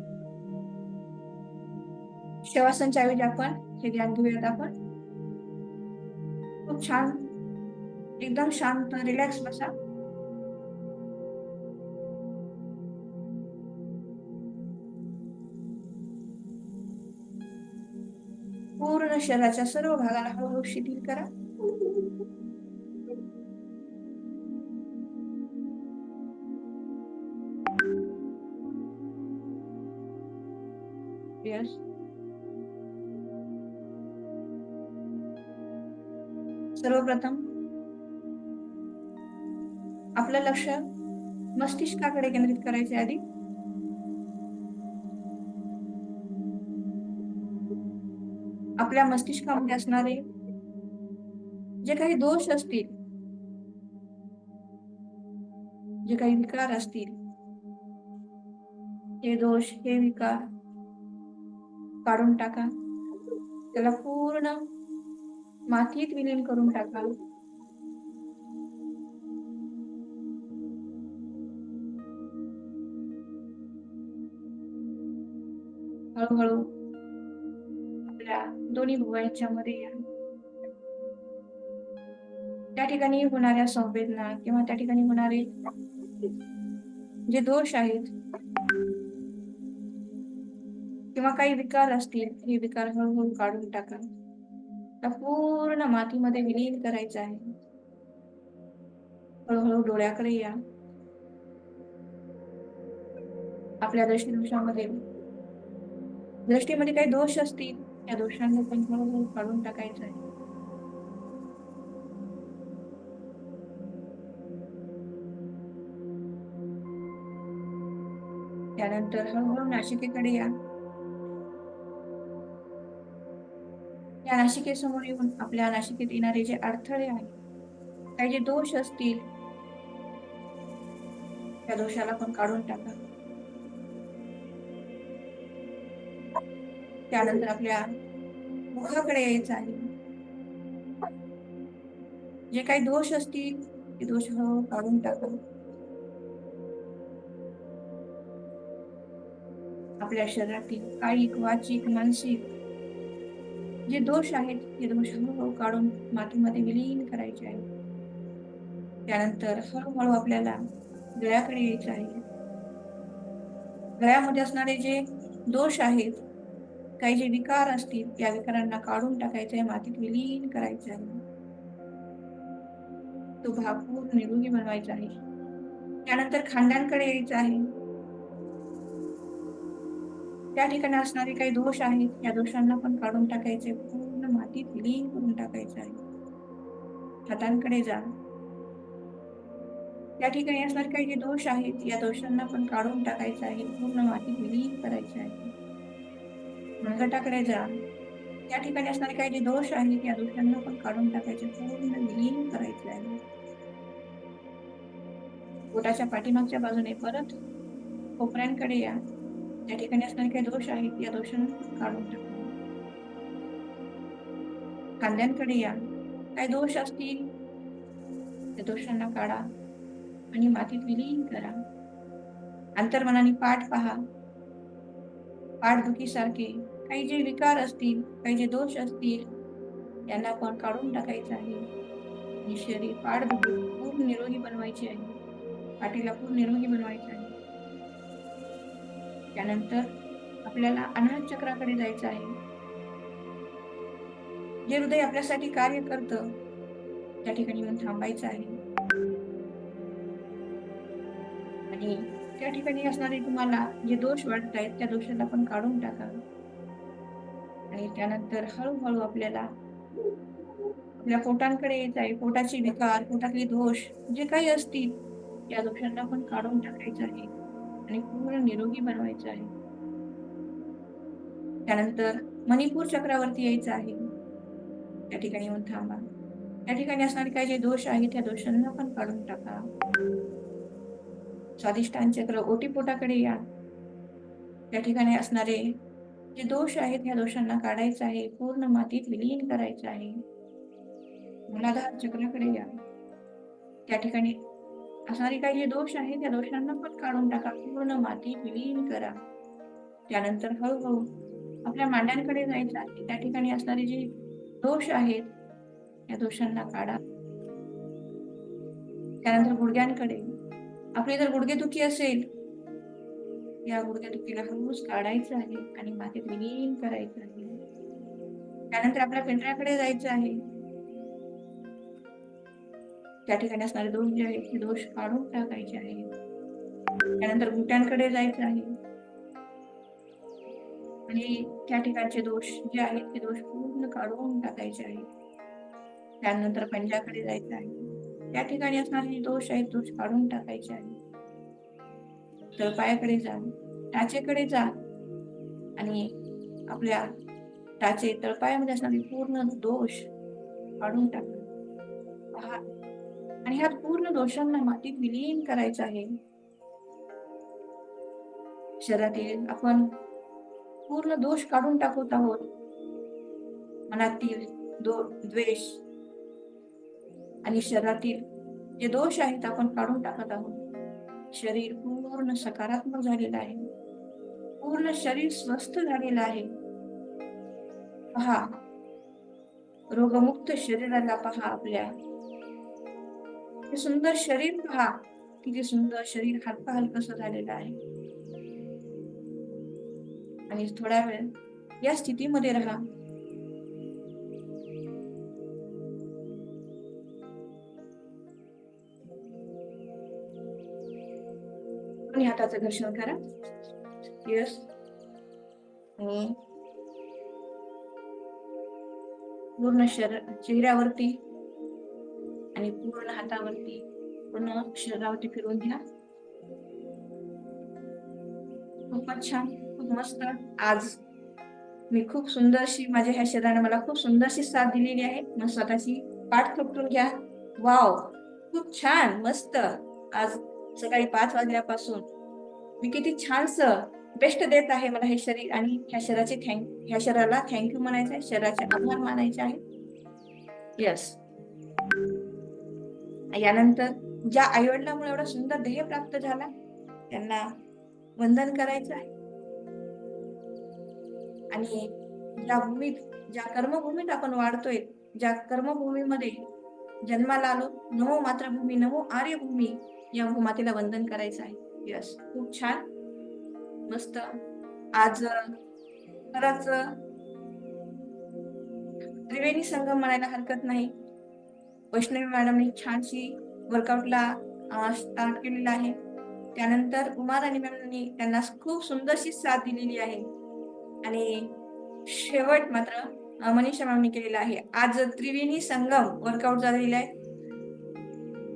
शवासनच्या ऐवजी आपण हे ध्यान घेऊयात. आपण खूप छान, एकदम शांत रिलॅक्स बसा. पूर्ण शरीराच्या सर्व भागाला हळूहळू शिथिल करा. यस. सर्वप्रथम आपलं लक्ष मस्तिष्काकडे केंद्रित करायचे आधी. आपल्या मस्तिष्कामध्ये असणारे जे काही दोष असतील, जे काही विकार असतील, हे दोष, हे विकार काढून टाका. त्याला पूर्ण मातीत विलीन करून टाका. हळूहळू आपल्या दोन्ही भुवयांच्या मध्ये या. त्या ठिकाणी होणाऱ्या संवेदना किंवा त्या ठिकाणी होणारे जे दोष आहेत किंवा काही विकार असतील, हे विकार हळूहळू काढून टाका. त्या पूर्ण मातीमध्ये विलीन करायचं आहे. हळूहळू डोळ्याकडे या. आपल्या दृष्टीमध्ये काही दोष असतील, त्या दोषांना पण हळूहळू काढून टाकायचं आहे. त्यानंतर हळूहळू नासिकेकडे या. या नासिकेसमोर येऊन आपल्या नासिकेत येणारे जे अडथळे आहेत, काही जे दोष असतील, त्या दोषाला पण काढून टाका. त्यानंतर आपल्या मुखाकडे यायचं आहे. जे काही दोष असतील, ते दोष हळूहळू काढून टाका. आपल्या शरीरातील कायिक, वाचिक, मानसिक जे दोष आहेत, ते दोष हळूहळू काढून मातीमध्ये विलीन करायचे आहेत. त्यानंतर हळूहळू आपल्याला गळ्याकडे यायचं आहे. गळ्यामध्ये असणारे जे दोष आहेत, काही जे विकार असतील, त्या विकारांना काढून टाकायचे आहे, मातीत विलीन करायचे आहे. तो भाग पूर्ण निरोगी बनवायचा आहे. त्यानंतर खांद्यांकडे यायचं आहे. त्या ठिकाणी असणारे काही दोष आहेत, या दोषांना पण काढून टाकायचे, पूर्ण मातीत विलीन करून टाकायचे आहे. हातांकडे जा. त्या ठिकाणी असणारे काही जे दोष आहेत, या दोषांना पण काढून टाकायचे आहे, पूर्ण मातीत विलीन करायचे आहे. मनगटाकडे जा. त्या ठिकाणी असणारे काही जे दोष आहेत, या दोषांना पण काढून टाकायचे, पूर्ण विलीन करायचे आहे. पोटाच्या पाठीमागच्या बाजूने परत कोपऱ्यांकडे या. त्या ठिकाणी असणारे काही दोष आहेत, या दोषांना काढून टाका. खांद्यांकडे या. काही दोष असतील, त्या दोषांना काढा आणि मातीत विलीन करा. अंतर्मनाने पाठ पहा. पाठदुखीसारखे काही जे विकार असतील, काही जे दोष असतील, यांना पण काढून टाकायचं आहे. आणि शरीर पाठदुखी पूर्ण निरोगी बनवायची आहे. पाठीला पूर्ण निरोगी बनवायचं आहे. त्यानंतर आपल्याला अनाहत चक्राकडे जायचं आहे. जे हृदय आपल्यासाठी कार्य करतं, त्या ठिकाणी येऊन थांबायचं आहे. आणि त्या ठिकाणी असणारे तुम्हाला जे दोष वाटत आहेत, त्या दोषाला पण काढून टाका. आणि त्यानंतर हळूहळू आपल्याला आपल्या पोटांकडे यायचं आहे. पोटाचे विकार, पोटातले दोष जे काही असतील, या दोषांना पण काढून टाकायचं आहे आणि पूर्ण निरोगी बनवायचं आहे. त्यानंतर मणिपूर चक्रावरती यायचं आहे. त्या ठिकाणी येऊन थांबा. त्या ठिकाणी असणारे काही जे दोष आहेत, त्या दोषांना पण काढून टाका. स्वादिष्टान चक्र ओटीपोटाकडे या. त्या ठिकाणी असणारे जे दोष आहेत, ह्या दोषांना काढायचं आहे, पूर्ण मातीत विलीन करायचं आहे. मूलाधार चक्राकडे या. त्या ठिकाणी असणारे काही जे दोष आहेत, त्या दोषांना पण काढून टाका, पूर्ण मातीत विलीन करा. त्यानंतर हळूहळू आपल्या मांड्यांकडे जायचं आहे. त्या ठिकाणी असणारे जे दोष आहेत, या दोषांना काढा. त्यानंतर गुडघ्यांकडे. आपली जर गुडघेदुखी असेल, या गुडघेदुखीला हळूच काढायचं आहे आणि मातीत विलीन करायचं आहे. त्यानंतर आपल्या पिंजऱ्याकडे जायचं आहे. त्या ठिकाणी असणारे दोष जे आहेत ते दोष काढून टाकायचे आहे. त्यानंतर घुट्यांकडे जायचं आहे आणि त्या ठिकाणचे दोष जे आहेत ते दोष पूर्ण काढून टाकायचे आहे. त्यानंतर पंजाकडे जायचं आहे. त्या ठिकाणी असणारे जे दोष आहेत दोष काढून टाकायचे आहे. तळपायाकडे जा, टाचेकडे जा आणि आपल्या टाचे तळपायामध्ये असणारे पूर्ण दोष काढून टाका. पहा आणि ह्या पूर्ण दोषांना मातीत विलीन करायचं आहे. शरीरातील आपण पूर्ण दोष काढून टाकत आहोत. मनातील द्वेष आणि शरीरातील जे दोष आहेत आपण काढून टाकत आहोत. शरीर पूर्ण सकारात्मक झालेलं आहे. पूर्ण शरीर स्वस्थ झालेलं आहे. पहा रोगमुक्त शरीराला पहा. आपल्या हे सुंदर शरीर पहा. किती सुंदर शरीर हलकं हलकस झालेलं आहे. आणि थोड्या वेळ या स्थितीमध्ये राहा. आणि हाताचं घर्षण करा. यस. आणि पूर्ण चेहऱ्यावरती आणि पूर्ण हातावरती पूर्ण शरीरावरती फिरवून घ्या. खूपच छान, खूप मस्त. आज मी खूप सुंदरशी माझ्या ह्या शरीराने मला खूप सुंदरशी साथ दिलेली आहे. मग स्वतःची पाठ थोपटून घ्या. वाव, खूप छान, मस्त. आज सकाळी 5 वाजल्यापासून मी किती छानस बेस्ट देत आहे मला हे शरीर. आणि ह्या शरीराला थँक्यू म्हणायचं आहे. शरीराचे आभार मानायचे आहे. यस. यानंतर ज्या आईवडिलांमुळे एवढा सुंदर ध्येय प्राप्त झाला त्यांना वंदन करायचं आहे. आणि ज्या कर्मभूमीत आपण वाढतोय, ज्या कर्मभूमीमध्ये जन्माला आलो, नमो मातृभूमी, नमो आर्यभूमी, या भूमातेला वंदन करायचं आहे. यस, खूप छान, मस्त. आज खरंच त्रिवेणी संगम म्हणायला हरकत नाही. वैष्णवी मॅडमने छानशी वर्कआउटला स्टार्ट केलेला आहे. त्यानंतर उमाराणी मॅडमनी त्यांना खूप सुंदरशी साथ दिलेली आहे. आणि शेवट मात्र मनीषा मॅमनी केलेला आहे. आज त्रिवेणी संगम वर्कआउट झालेला आहे.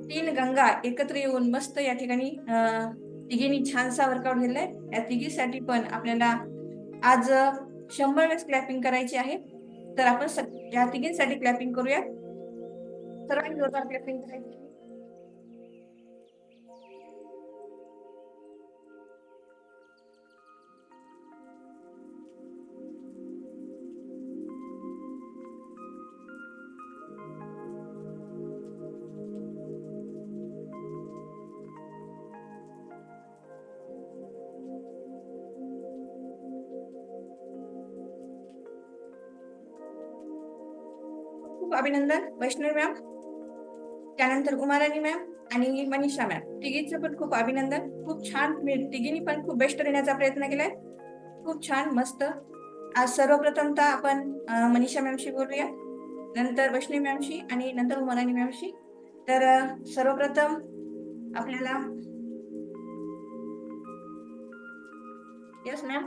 3 गंगा एकत्र येऊन मस्त या ठिकाणी तिघींनी छानसा वर्कआउट केलेला आहे. या तिघीसाठी पण आपल्याला आज 100 वेळेस क्लॅपिंग करायची आहे. तर आपण या तिघींसाठी क्लॅपिंग करूया. सर्वांनी जोरदार क्लॅपिंग करायची. खूप अभिनंदन वैष्णवी मॅम, त्यानंतर उमाराणी मॅम आणि मनीषा मॅम, तिघींचं पण खूप अभिनंदन. खूप छान, तिघींनी पण खूप बेस्ट देण्याचा प्रयत्न केलाय. खूप छान, मस्त. आज सर्वप्रथमतः आपण मनीषा मॅमशी बोलूया, नंतर वैष्णवी मॅमशी आणि नंतर उमाराणी मॅमशी. तर सर्वप्रथम आपल्याला यस मॅम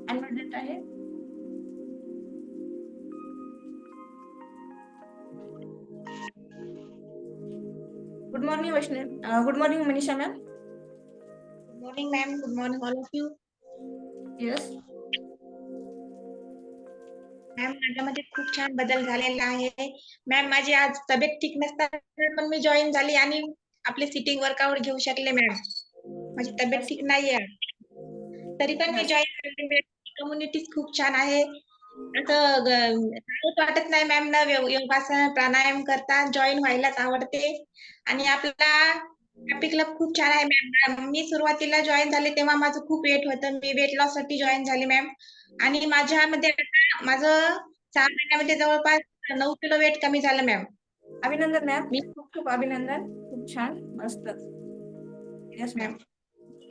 अनम्यूट देत आहे. Good morning Vaishnav, good morning Manisha ma'am. Good morning ma'am, good morning all of you. Yes ma'am, माझ्यामध्ये खूप छान बदल झालेला आहे. मॅम, माझी आज तब्येत ठीक नसताना पण मी जॉईन झाली आणि आपले सिटिंग वर्कआउट घेऊ शकले. मॅम, माझी तब्येत ठीक नाहीये तरी पण मी जॉईन झाले. कम्युनिटी खूप छान आहे. असं वाटत नाही मॅम ना, योगासन प्राणायाम करता जॉईन व्हायलाच आवडते. आणि आपला हॅपी क्लब खूप छान आहे मॅम. मी सुरुवातीला जॉईन झाले तेव्हा माझं खूप वेट होतं. मी वेट लॉस साठी जॉईन झाले मॅम. आणि माझ्यामध्ये आता माझं 6 महिन्यामध्ये जवळपास 9 किलो वेट कमी झालं मॅम. अभिनंदन मॅम, खूप खूप अभिनंदन. खूप छान, मस्त. यस मॅम,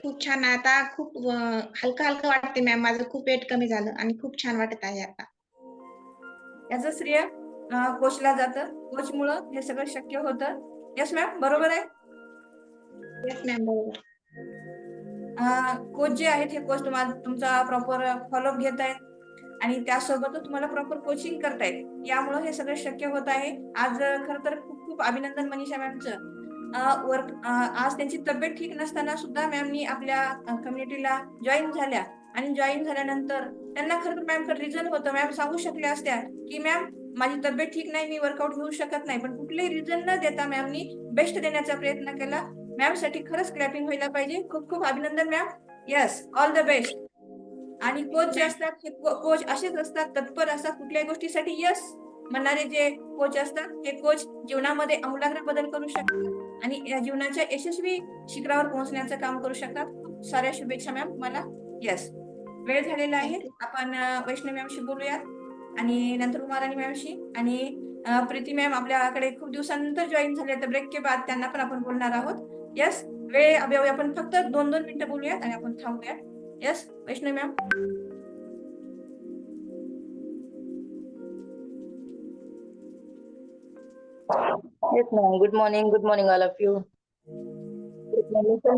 खूप छान. आता खूप हलकं हलकं वाटते मॅम. माझं खूप वेट कमी झालं आणि खूप छान वाटत आहे आता. याचं श्रेय कोचला जातं. कोचमुळं हे सगळं शक्य होतं. यस मॅम, बरोबर आहे. येस मॅम, बरोबर. कोच जे आहेत हे कोच तुमचा प्रॉपर फॉलोअप घेत आहेत आणि त्यासोबतच तुम्हाला प्रॉपर कोचिंग करतायत. यामुळं हे सगळं शक्य होत आहे. आज खरं तर खूप खूप अभिनंदन मनीषा मॅमचं. आज त्यांची तब्येत ठीक नसताना सुद्धा मॅमनी आपल्या कम्युनिटीला जॉईन झाल्या आणि जॉईन झाल्यानंतर त्यांना खरं तर मॅम रिझन होतं. मॅम सांगू शकल्या असत्या की मॅम माझी तब्येत ठीक नाही, मी वर्कआउट घेऊ शकत नाही, पण कुठलेही रिझन न देता मॅमनी बेस्ट देण्याचा प्रयत्न केला. मॅम साठी खरंच क्लॅपिंग व्हायला पाहिजे. खूप खूप अभिनंदन ma'am. Yes, all the best. आणि कोच जे असतात हे कोच असेच असतात, तत्पर असतात कुठल्याही गोष्टीसाठी यस म्हणणारे जे कोच असतात हे कोच जीवनामध्ये आमूलाग्र बदल करू शकतात आणि या जीवनाच्या यशस्वी शिखरावर पोहोचण्याचं काम करू शकतात. खूप साऱ्या शुभेच्छा मॅम तुम्हाला. यस, वेळ झालेला आहे. आपण वैष्णवी मॅमशी बोलूयात आणि नंतर उमाराणी मॅमशी आणि प्रीती मॅम आपल्याकडे खूप दिवसानंतर जॉईन झाले तर ब्रेक के बाद त्यांना पण आपण बोलणार आहोत. यस, वेळ अभावी आपण फक्त 2-2 मिनिटं बोलूयात आणि आपण थांबूयात. Yes, Vaishnavi ma'am. Yes ma'am, good morning all of you.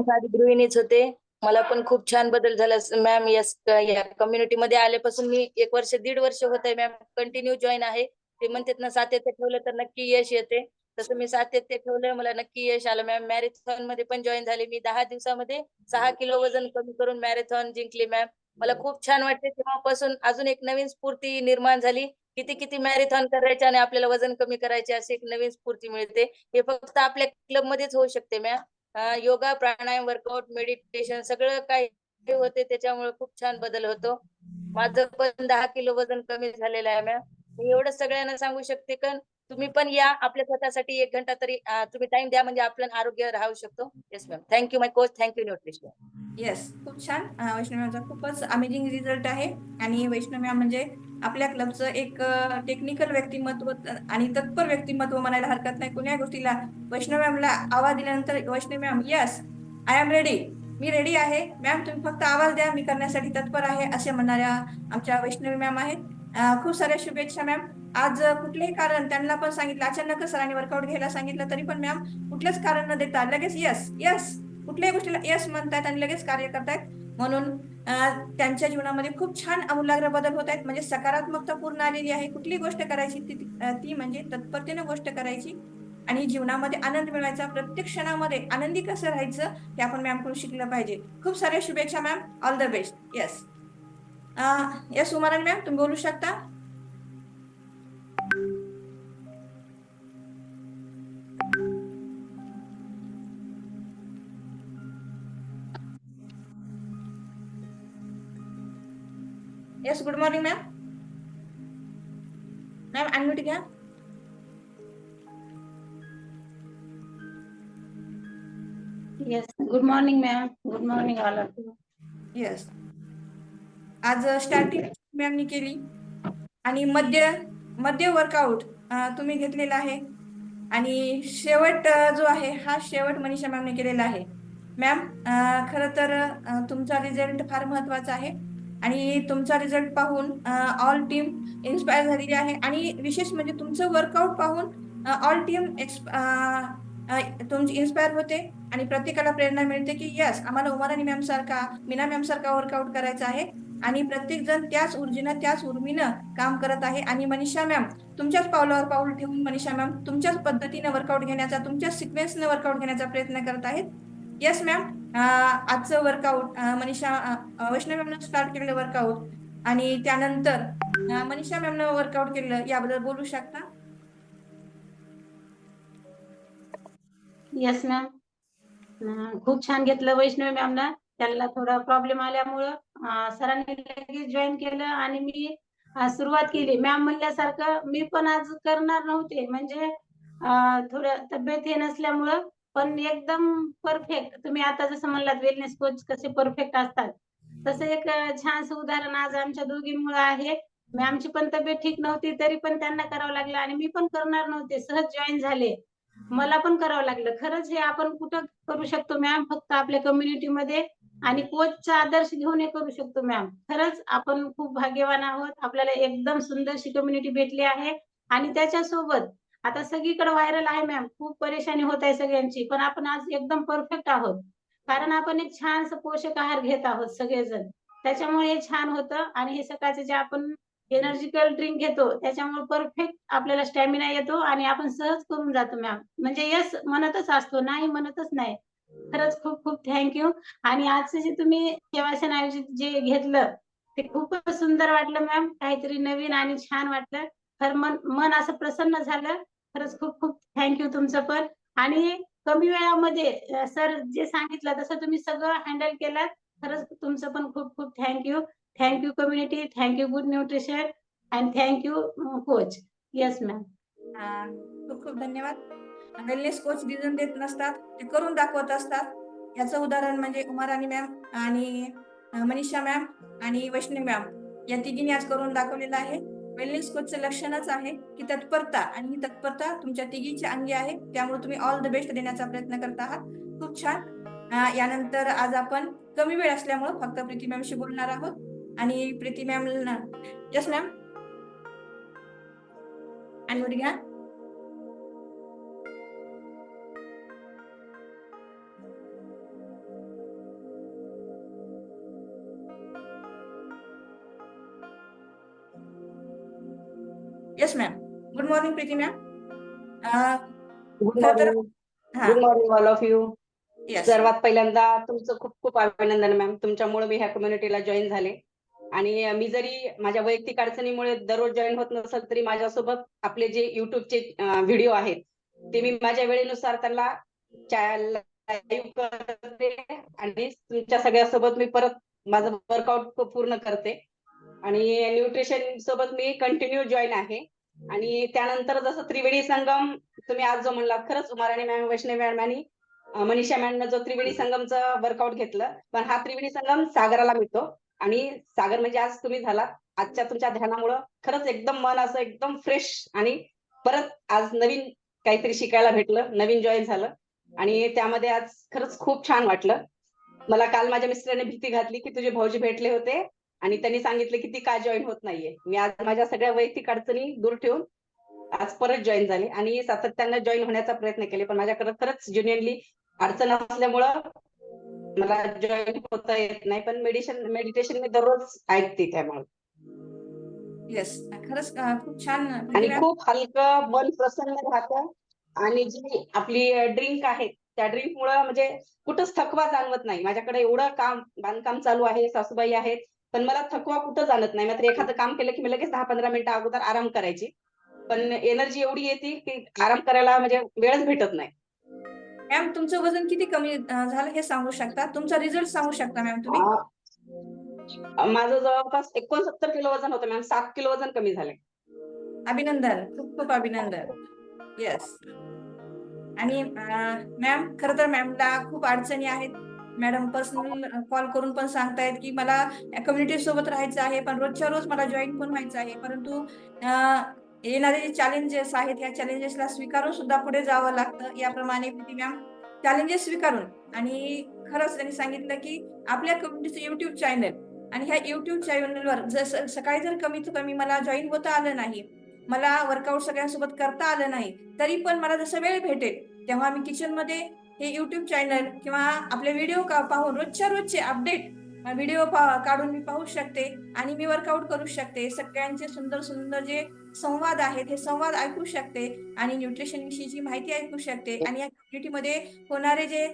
साधी गृहिणीच होते. मला पण खूप छान बदल झाला मॅम. यस, या कम्युनिटी मध्ये आल्यापासून मी 1 वर्ष 1.5 वर्ष होत आहे मॅम, कंटिन्यू जॉईन आहे. ते म्हणतात ना सातत्य ठेवलं तर नक्की यश येते, तसं मी सातत्य ठेवलं, मला नक्की यश आलं मॅम. मॅरेथॉन मध्ये पण जॉईन झाले मी. 10 दिवसामध्ये 6 किलो वजन कमी करून मॅरेथॉन जिंकली मॅम. मला खूप छान वाटते. तेव्हापासून अजून एक नवीन स्फूर्ती निर्माण झाली. किती मॅरेथॉन करायचे आणि आपल्याला वजन कमी करायचे अशी एक नवीन स्फूर्ती मिळते. हे फक्त आपल्या क्लब मध्येच होऊ शकते मॅम. योगा, प्राणायाम, वर्कआउट, मेडिटेशन सगळं काही होते, त्याच्यामुळे खूप छान बदल होतो. माझं पण 10 किलो वजन कमी झालेलं आहे मॅम. मी एवढं सगळ्यांना सांगू शकते की तुम्ही पण या, आपल्या स्वतःसाठी 1 घंटा तरी तुम्ही टाइम द्या, म्हणजे आपलं आरोग्य राहू शकतो. Yes ma'am, thank you my coach, thank you nutrition. Yes, खूप छान. वैष्णवी मॅमचा खूपच अमेझिंग रिझल्ट आहे आणि वैष्णवी मॅम म्हणजे आपल्या क्लबचं एक टेक्निकल व्यक्तिमत्व आणि तत्पर व्यक्तिमत्व म्हणायला हरकत नाही. कोण्या गोष्टीला वैष्णवी मॅमला आवाज दिल्यानंतर Vaishnavi ma'am yes I am ready, me ready आहे मॅम, तुम्ही फक्त आवाज द्या, मी करण्यासाठी तत्पर आहे, असे म्हणणाऱ्या आमच्या वैष्णवी मॅम आहेत. खूप साऱ्या शुभेच्छा मॅम. आज कुठलेही कारण त्यांना पण सांगितलं, अचानक सरांनी वर्कआउट घ्यायला सांगितलं तरी पण मॅम कुठलंच कारण न देता लगेच यस यस कुठल्याही गोष्टीला यस म्हणतायत आणि लगेच कार्य करतायत. म्हणून त्यांच्या जीवनामध्ये खूप छान आमूलाग्र बदल होत आहेत. म्हणजे सकारात्मकता पूर्ण आलेली आहे. कुठली गोष्ट करायची ती म्हणजे तत्परतेने गोष्ट करायची आणि जीवनामध्ये आनंद मिळवायचा. प्रत्येक क्षणामध्ये आनंदी कसं राहायचं हे आपण मॅमकडून शिकलं पाहिजे. खूप साऱ्या शुभेच्छा ma'am, all the best. Yes yes Umarani ma'am, तुम्ही बोलू शकता. Yes, good morning ma'am. Ma'am unmute घ्या. Yes, good morning ma'am. Good morning all of you. Yes, आज स्टार्टिंग मॅमनी केली आणि मध्य वर्कआउट तुम्ही घेतलेला आहे आणि शेवट जो आहे हा शेवट मनीषा मॅमने केलेला आहे. मॅम खरं तर तुमचा रिझल्ट फार महत्वाचा आहे आणि तुमचा रिझल्ट पाहून ऑल टीम इन्स्पायर झालेली आहे आणि विशेष म्हणजे तुमचं वर्कआउट पाहून ऑल टीम तुमची इन्स्पायर होते आणि प्रत्येकाला प्रेरणा मिळते की यस आम्हाला उमाराणी मॅम सारखा, मीना मॅम सारखा वर्कआउट करायचा आहे आणि प्रत्येक जण त्याच ऊर्जेनं त्याच उर्मीनं काम करत आहे. आणि मनीषा मॅम तुमच्याच पावलावर पाऊल ठेवून मनीषा मॅम तुमच्याच पद्धतीनं वर्कआउट घेण्याचा, तुमच्याच सिक्वेन्सनं वर्कआउट घेण्याचा प्रयत्न करत आहेत. येस मॅम, आजचं वर्कआउट वैष्णवी मॅमनं स्टार्ट केलेलं वर्कआउट आणि त्यानंतर मनीषा मॅमनं वर्कआउट केलेलं, याबद्दल बोलू शकता. येस मॅम, खूप छान घेतलं वैष्णवी मॅमना. त्यांना थोडा प्रॉब्लेम आल्यामुळं सरांनी लगेच जॉईन केलं आणि मी सुरुवात केली. मॅम म्हणल्यासारखं मी पण आज करणार नव्हते, म्हणजे थोडं तब्येत हे नसल्यामुळं, पण एकदम परफेक्ट. तुम्ही आता जसं म्हणलात वेलनेस कोच कसे परफेक्ट असतात, तसं एक छानसं उदाहरण आज आमच्या दोघींमुळे आहे. मॅमची पण तब्येत ठीक नव्हती तरी पण त्यांना करावं लागलं आणि मी पण करणार नव्हते, सहज जॉईन झाले. मला पण करावं लागलं. खरंच हे आपण कुठं करू शकतो मॅम, फक्त आपल्या कम्युनिटीमध्ये आणि कोचचा आदर्श घेऊन हे करू शकतो मॅम. खरंच आपण खूप भाग्यवान आहोत. आपल्याला एकदम सुंदरशी कम्युनिटी भेटली आहे आणि त्याच्यासोबत आता सगळीकडे व्हायरल आहे मॅम. खूप परेशानी होत आहे सगळ्यांची. पण आपण आज एकदम परफेक्ट आहोत. कारण आपण एक छानसं पोषक आहार घेत आहोत सगळेजण. त्याच्यामुळे हे छान होतं आणि हे सकाळचं जे आपण एनर्जिकल ड्रिंक घेतो त्याच्यामुळे परफेक्ट आपल्याला स्टॅमिना येतो आणि आपण सहज करून जातो मॅम. म्हणजे यस म्हणतच असतो, नाही म्हणतच नाही. खरंच खूप खूप थँक आणि आजचं जे तुम्ही सेवासन आयोजित जे घेतलं ते खूपच सुंदर वाटलं मॅम. काहीतरी नवीन आणि छान वाटलं. खरं मन मन असं प्रसन्न झालं. खरंच खूप खूप थँक तुमचं पण. आणि कमी वेळामध्ये सर जे सांगितलं तसं तुम्ही सगळं हँडल केलं. खरंच तुमचं पण खूप खूप thank you community, thank you good nutrition and thank you coach. Yes ma'am. खूप खूप धन्यवाद. वेलनेस कोच डिझाईन देत नसतात, ते करून दाखवत असतात. याचं उदाहरण म्हणजे उमाराणी मॅम आणि मनीषा मॅम आणि वैष्णवी मॅम या तिघींनी आज करून दाखवलेलं आहे. वेलनेस कोचचं लक्षणच आहे की तत्परता, आणि ही तत्परता तुमच्या तिघींच्या अंगी आहे. त्यामुळे तुम्ही ऑल द बेस्ट देण्याचा प्रयत्न करत आहात. खूप छान. यानंतर आज आपण कमी वेळ असल्यामुळं फक्त प्रीती मॅमशी बोलणार आहोत आणि प्रीती मॅम, यस मॅम, आणि घ्या. Yes ma'am. Good morning Preeti ma'am. Good खरं तर morning. Good morning all of you. Yes सर्वात पहिल्यांदा तुमचं खूप खूप अभिनंदन मॅम. तुमच्यामुळे मी ह्या कम्युनिटीला जॉईन झाले आणि मी जरी माझ्या वैयक्तिक अडचणीमुळे दररोज जॉईन होत नसेल तरी माझ्यासोबत आपले जे युट्यूबचे व्हिडिओ आहेत ते मी माझ्या वेळेनुसार त्यांना लाईव्ह करते आणि तुमच्या सगळ्यासोबत मी परत माझं वर्कआउट पूर्ण करते आणि न्यूट्रिशन सोबत मी कंटिन्यू जॉईन आहे. आणि त्यानंतर जसं त्रिवेणी संगम तुम्ही आज जो म्हणला, खरंच उमाराणी मॅम, वैष्णवी मॅम आणि मनीषा मॅमनं जो त्रिवेणी संगमचं वर्कआउट घेतलं, पण हा त्रिवेणी संगम सागराला मिळतो आणि सागर म्हणजे आज तुम्ही झाला. आजच्या तुमच्या ध्यानामुळं खरंच एकदम मन असं एकदम फ्रेश आणि परत आज नवीन काहीतरी शिकायला भेटलं, नवीन जॉईन झालं आणि त्यामध्ये आज खरंच खूप छान वाटलं. मला काल माझ्या मिस्टरांनी भीती घातली की तुझे भाऊजी भेटले होते आणि त्यांनी सांगितले की ती का जॉईन होत नाहीये. मी आज माझ्या सगळ्या वैयक्तिक अडचणी दूर ठेवून आज परत जॉईन झाले आणि सातत्यानं जॉईन होण्याचा प्रयत्न केले, पण माझ्याकडे खरंच ज्युनियरली अडचण असल्यामुळं मला जॉईन होता येत नाही. पण मेडिटेशन मी दररोज ऐकते त्यामुळे. येस, खरंच खूप छान आणि खूप हलकं मन प्रसन्न राहतं आणि जी आपली ड्रिंक आहे त्या ड्रिंक मुळे म्हणजे कुठंच थकवा जाणवत नाही. माझ्याकडे एवढं काम बांधकाम चालू आहे, सासूबाई आहेत, पण मला थकवा कुठं जाणवत नाही. मात्र एखादं काम केलं की मी लगेच 10-15 मिनिटं अगोदर आराम करायची, पण एनर्जी एवढी येते की आराम करायला म्हणजे वेळच भेटत नाही. मॅम, तुमचं वजन किती कमी झालं हे सांगू शकता? तुमचा रिझल्ट सांगू शकता मॅम तुम्ही? माझं जवळपास 69 किलो वजन होतं मॅम. 7 किलो वजन कमी झालंय. अभिनंदन, खूप खूप अभिनंदन. येस. आणि मॅम, खरं तर मॅमला खूप अडचणी आहेत. मॅडम पर्सनल कॉल करून पण सांगतायत की मला कम्युनिटी सोबत राहायचं आहे, पण रोजच्या रोज मला जॉईन पण व्हायचं आहे. परंतु येणारे जे चॅलेंजेस आहेत या चॅलेंजेसला स्वीकारून सुद्धा पुढे जावं लागतं. याप्रमाणे प्रीती मॅम चॅलेंजेस स्वीकारून, आणि खरंच त्यांनी सांगितलं की आपल्या कम्युनिटीचं युट्यूब चॅनल आणि ह्या युट्यूब चॅनलवर जर सकाळी जर कमीत कमी मला जॉईन होता आलं नाही, मला वर्कआउट सगळ्यांसोबत करता आलं नाही, तरी पण मला जसं वेळ भेटेल तेव्हा मी किचनमध्ये हे युट्यूब चॅनल किंवा आपले व्हिडिओ पाहून रोजच्या रोजचे अपडेट व्हिडिओ काढून मी पाहू शकते आणि मी वर्कआउट करू शकते. सगळ्यांचे सुंदर सुंदर जे संवाद आहेत हे संवाद ऐकू शकते आणि न्यूट्रिशन विषयीची माहिती ऐकू शकते आणि या कम्युनिटीमध्ये होणारे जे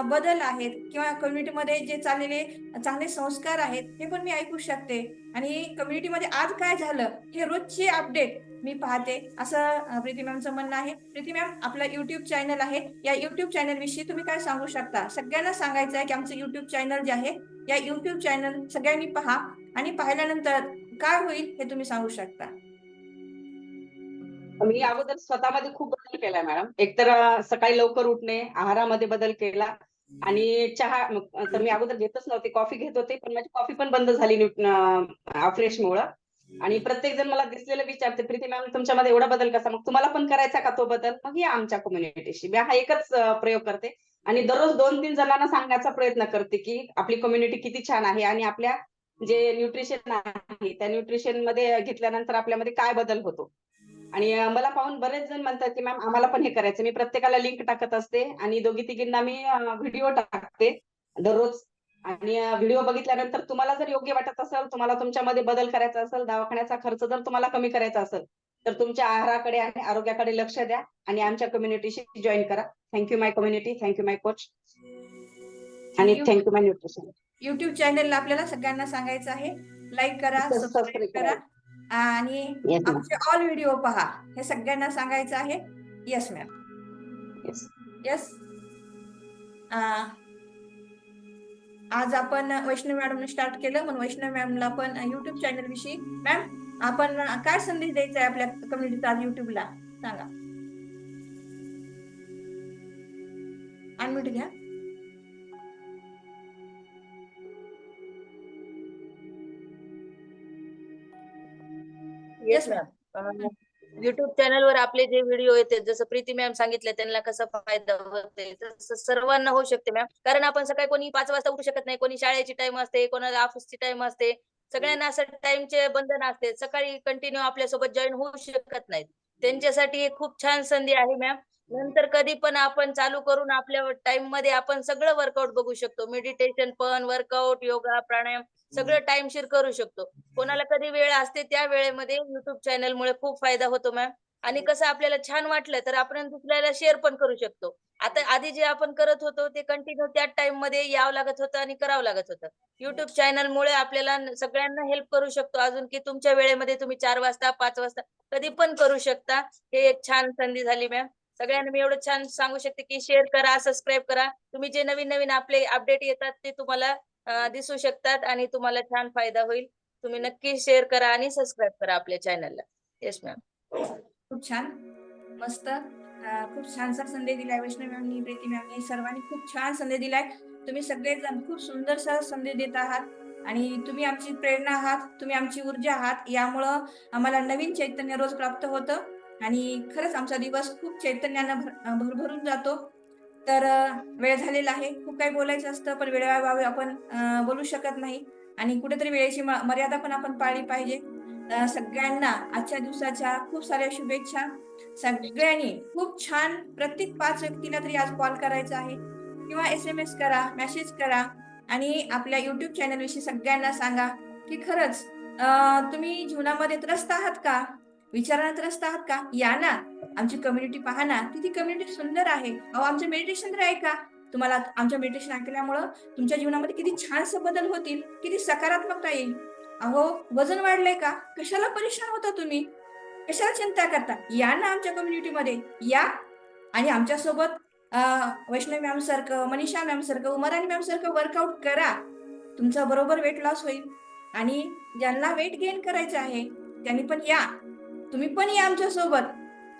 बदल आहेत किंवा कम्युनिटीमध्ये जे चाललेले चांगले संस्कार आहेत हे पण मी ऐकू शकते. आणि कम्युनिटीमध्ये आज काय झालं हे रोजचे अपडेट मी पाहते, असं प्रीती मॅमचं म्हणणं आहे. प्रीती मॅम, आपला युट्यूब चॅनल आहे, या युट्यूब चॅनल विषयी तुम्ही काय सांगू शकता? सगळ्यांना सांगायचं आहे की आमचं युट्यूब चॅनल जे आहे या युट्यूब चॅनल सगळ्यांनी पहा आणि पाहिल्यानंतर काय होईल हे तुम्ही सांगू शकता. मी अगोदर स्वतःमध्ये खूप बदल केलाय मॅडम. एकतर सकाळी लवकर उठणे, आहारामध्ये बदल केला आणि चहा तर मी अगोदर घेतच नव्हते, कॉफी घेत होते, पण माझी कॉफी पण बंद झाली फ्रेशमुळं. आणि प्रत्येक जण मला दिसलेलं विचारते, प्रीती मॅम तुमच्यामध्ये एवढा बदल कसा? मग तुम्हाला पण करायचा का तो बदल? मग या आमच्या कम्युनिटीशी. मी हा एकच प्रयोग करते, आणि दररोज 2-3 जणांना सांगण्याचा प्रयत्न करते की आपली कम्युनिटी किती छान आहे आणि आपल्या जे न्यूट्रिशन आहे त्या न्यूट्रिशन मध्ये घेतल्यानंतर आपल्यामध्ये काय बदल होतो. आणि मला पाहून बरेच जण म्हणतात की मॅम आम्हाला पण हे करायचं. मी प्रत्येकाला लिंक टाकत असते आणि दोघी-तिघींना मी व्हिडिओ टाकते दररोज. आणि व्हिडिओ बघितल्यानंतर तुम्हाला जर योग्य वाटत असेल, तुम्हाला तुमच्यामध्ये बदल करायचा असेल, दवाखान्याचा खर्च जर तुम्हाला कमी करायचा असेल, तर तुमच्या आहाराकडे आणि आरोग्याकडे लक्ष द्या आणि आमच्या कम्युनिटीशी जॉईन करा. Thank you my community, thank you my coach आणि थँक्यू माय न्यूट्रिशन. युट्यूब चॅनलला आपल्याला सगळ्यांना सांगायचं आहे, लाईक करा, सबस्क्राईब करा आणि Yes, ma'am. आमचे ऑल व्हिडिओ पहा, हे सगळ्यांना सांगायचं आहे. Yes ma'am. Yes. येस. आज आपण वैष्णवी मॅडमने स्टार्ट केलं, म्हणून वैष्णवी मॅमला पण युट्यूब चॅनल विषयी, मॅम आपण काय संदेश द्यायचा आहे आपल्या कम्युनिटीचा आज युट्यूबला सांगा. अनम्यूट घ्या. Yes ma'am. युट्यूब चॅनलवर आपले जे व्हिडिओ येतात, जसं प्रीती मॅम सांगितलं त्यांना कसा फायदा होतोय, तसं सर्वांना होऊ शकते मॅम. कारण आपण सकाळी कोणी 5 वाजता उठू शकत नाही, कोणी शाळेची टाइम असते, कोणाला ऑफिसची टाइम असते, सगळ्यांना असं टाइमचे बंधन असते, सकाळी कंटिन्यू आपल्यासोबत जॉईन होऊ शकत नाहीत. त्यांच्यासाठी एक खूप छान संधी आहे मॅम. नंतर कधी पण आपण चालू करून आपल्या टाइम मध्ये आपण सगळं वर्कआउट बघू शकतो. मेडिटेशन पण, वर्कआउट, योगा, प्राणायाम सगळं टाइमशीर करू शकतो. कोणाला कधी वेळ असते त्या वेळेमध्ये युट्यूब चॅनलमुळे खूप फायदा होतो मॅम. आणि कसं आपल्याला छान वाटलं तर आपण दुसऱ्याला शेअर पण करू शकतो. आता आधी जे आपण करत होतो ते कंटिन्यू त्या टाइम मध्ये यावं लागत होतं आणि करावं लागत होतं. युट्यूब चॅनलमुळे आपल्याला सगळ्यांना हेल्प करू शकतो अजून की तुमच्या वेळेमध्ये तुम्ही 4 वाजता 5 वाजता कधी पण करू शकता. हे एक छान संधी झाली मॅम. सगळ्यांना मी एवढं छान सांगू शकते की शेअर करा, सबस्क्राईब करा. तुम्ही जे नवीन नवीन आपले अपडेट येतात ते तुम्हाला दिसू शकतात आणि तुम्हाला छान फायदा होईल. तुम्ही नक्की शेअर करा आणि सबस्क्राईब करा आपल्या चॅनलला. Yes ma'am. खूप छान, मस्त. खूप छानसा संदेश दिलाय वैष्णवी मॅमनी, प्रीती मॅमनी, सर्वांनी खूप छान संदेश दिलाय. तुम्ही सगळेजण खूप सुंदरसा संदेश देत आहात आणि तुम्ही आमची प्रेरणा आहात, तुम्ही आमची ऊर्जा आहात. यामुळं आम्हाला नवीन चैतन्य रोज प्राप्त होतं आणि खरंच आमचा दिवस खूप चैतन्यानं भरभरून जातो. तर वेळ झालेला आहे, खूप काही बोलायचं असतं पण वेळेअभावी आपण बोलू शकत नाही आणि कुठेतरी वेळेची मर्यादा पण आपण पाळली पाहिजे. सगळ्यांना आजच्या दिवसाच्या खूप साऱ्या शुभेच्छा. सगळ्यांनी खूप छान, प्रत्येक 5 व्यक्तीला तरी आज कॉल करायचा आहे किंवा SMS करा, मेसेज करा आणि आपल्या युट्यूब चॅनल विषयी सगळ्यांना सांगा की खरंच तुम्ही जीवनामध्ये त्रस्त आहात का, विचाराने त्रस्त आहात का, या ना आमची कम्युनिटी पहा ना, किती कम्युनिटी सुंदर आहे. अहो आमचं मेडिटेशन तर ऐका. तुम्हाला आमचं मेडिटेशन ऐकल्यामुळं तुमच्या जीवनामध्ये किती छानसं बदल होतील, किती सकारात्मकता येईल. अहो वजन वाढलंय का, कशाला परेशान होता तुम्ही, कशाला चिंता करता, या ना आमच्या कम्युनिटीमध्ये या आणि आमच्यासोबत वैष्णवी मॅम सारखं, मनीषा मॅम सारखं, उमाराणी मॅम सारखं वर्कआउट करा. तुमचा बरोबर वेट लॉस होईल आणि ज्यांना वेट गेन करायचं आहे त्यांनी पण या, तुम्ही पण या आमच्यासोबत.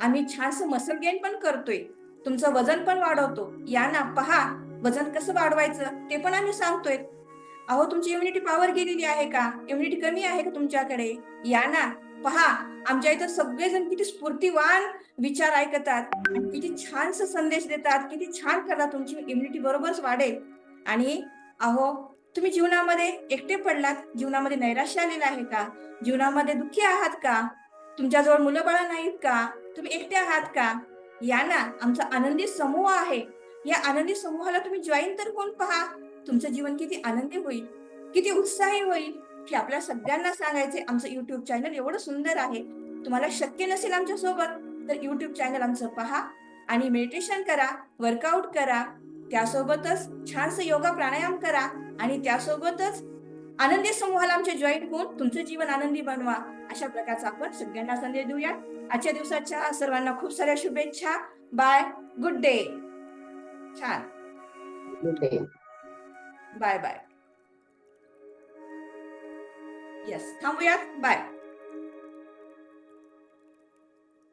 आम्ही छानसं मसल गेन पण करतोय, तुमचं वजन पण वाढवतो. या ना, पहा वजन कसं वाढवायचं ते पण आम्ही सांगतोय. अहो तुमची इम्युनिटी पॉवर गेलेली आहे का, इम्युनिटी कमी आहे का तुमच्याकडे, या ना पहा. आमच्या इथं सगळेजण किती स्फूर्तिवान विचार ऐकतात आणि किती छानसं संदेश देतात, किती छान करा, तुमची इम्युनिटी बरोबरच वाढेल. आणि अहो तुम्ही जीवनामध्ये एकटे पडलात, जीवनामध्ये नैराश्य आलेलं आहे का, जीवनामध्ये दुःखी आहात का, तुमच्याजवळ मुलं बाळ नाहीत का, तुम्ही एकटे आहात का, या ना आमचा आनंदी समूह आहे. या आनंदी समूहाला तुम्ही जॉईन तर कोण, पहा तुमचं जीवन किती आनंदी होईल, किती उत्साही होईल. हे आपल्या सगळ्यांना सांगायचे. आमचं युट्यूब चॅनल एवढं सुंदर आहे. तुम्हाला शक्य नसेल आमच्या सोबत तर युट्यूब चॅनल आमचं पहा आणि मेडिटेशन करा, वर्कआउट करा, त्यासोबतच छानसं योगा प्राणायाम करा आणि त्यासोबतच आनंदी समूहाला आमच्या जॉईन होऊन तुमचं जीवन आनंदी बनवा. अशा प्रकारचा आपण सगळ्यांना संदेश देऊया. आजच्या दिवसाच्या सर्वांना खूप साऱ्या शुभेच्छा. Bye, good day. छान, good day. Bye bye. Yes, थांबूयात. बाय.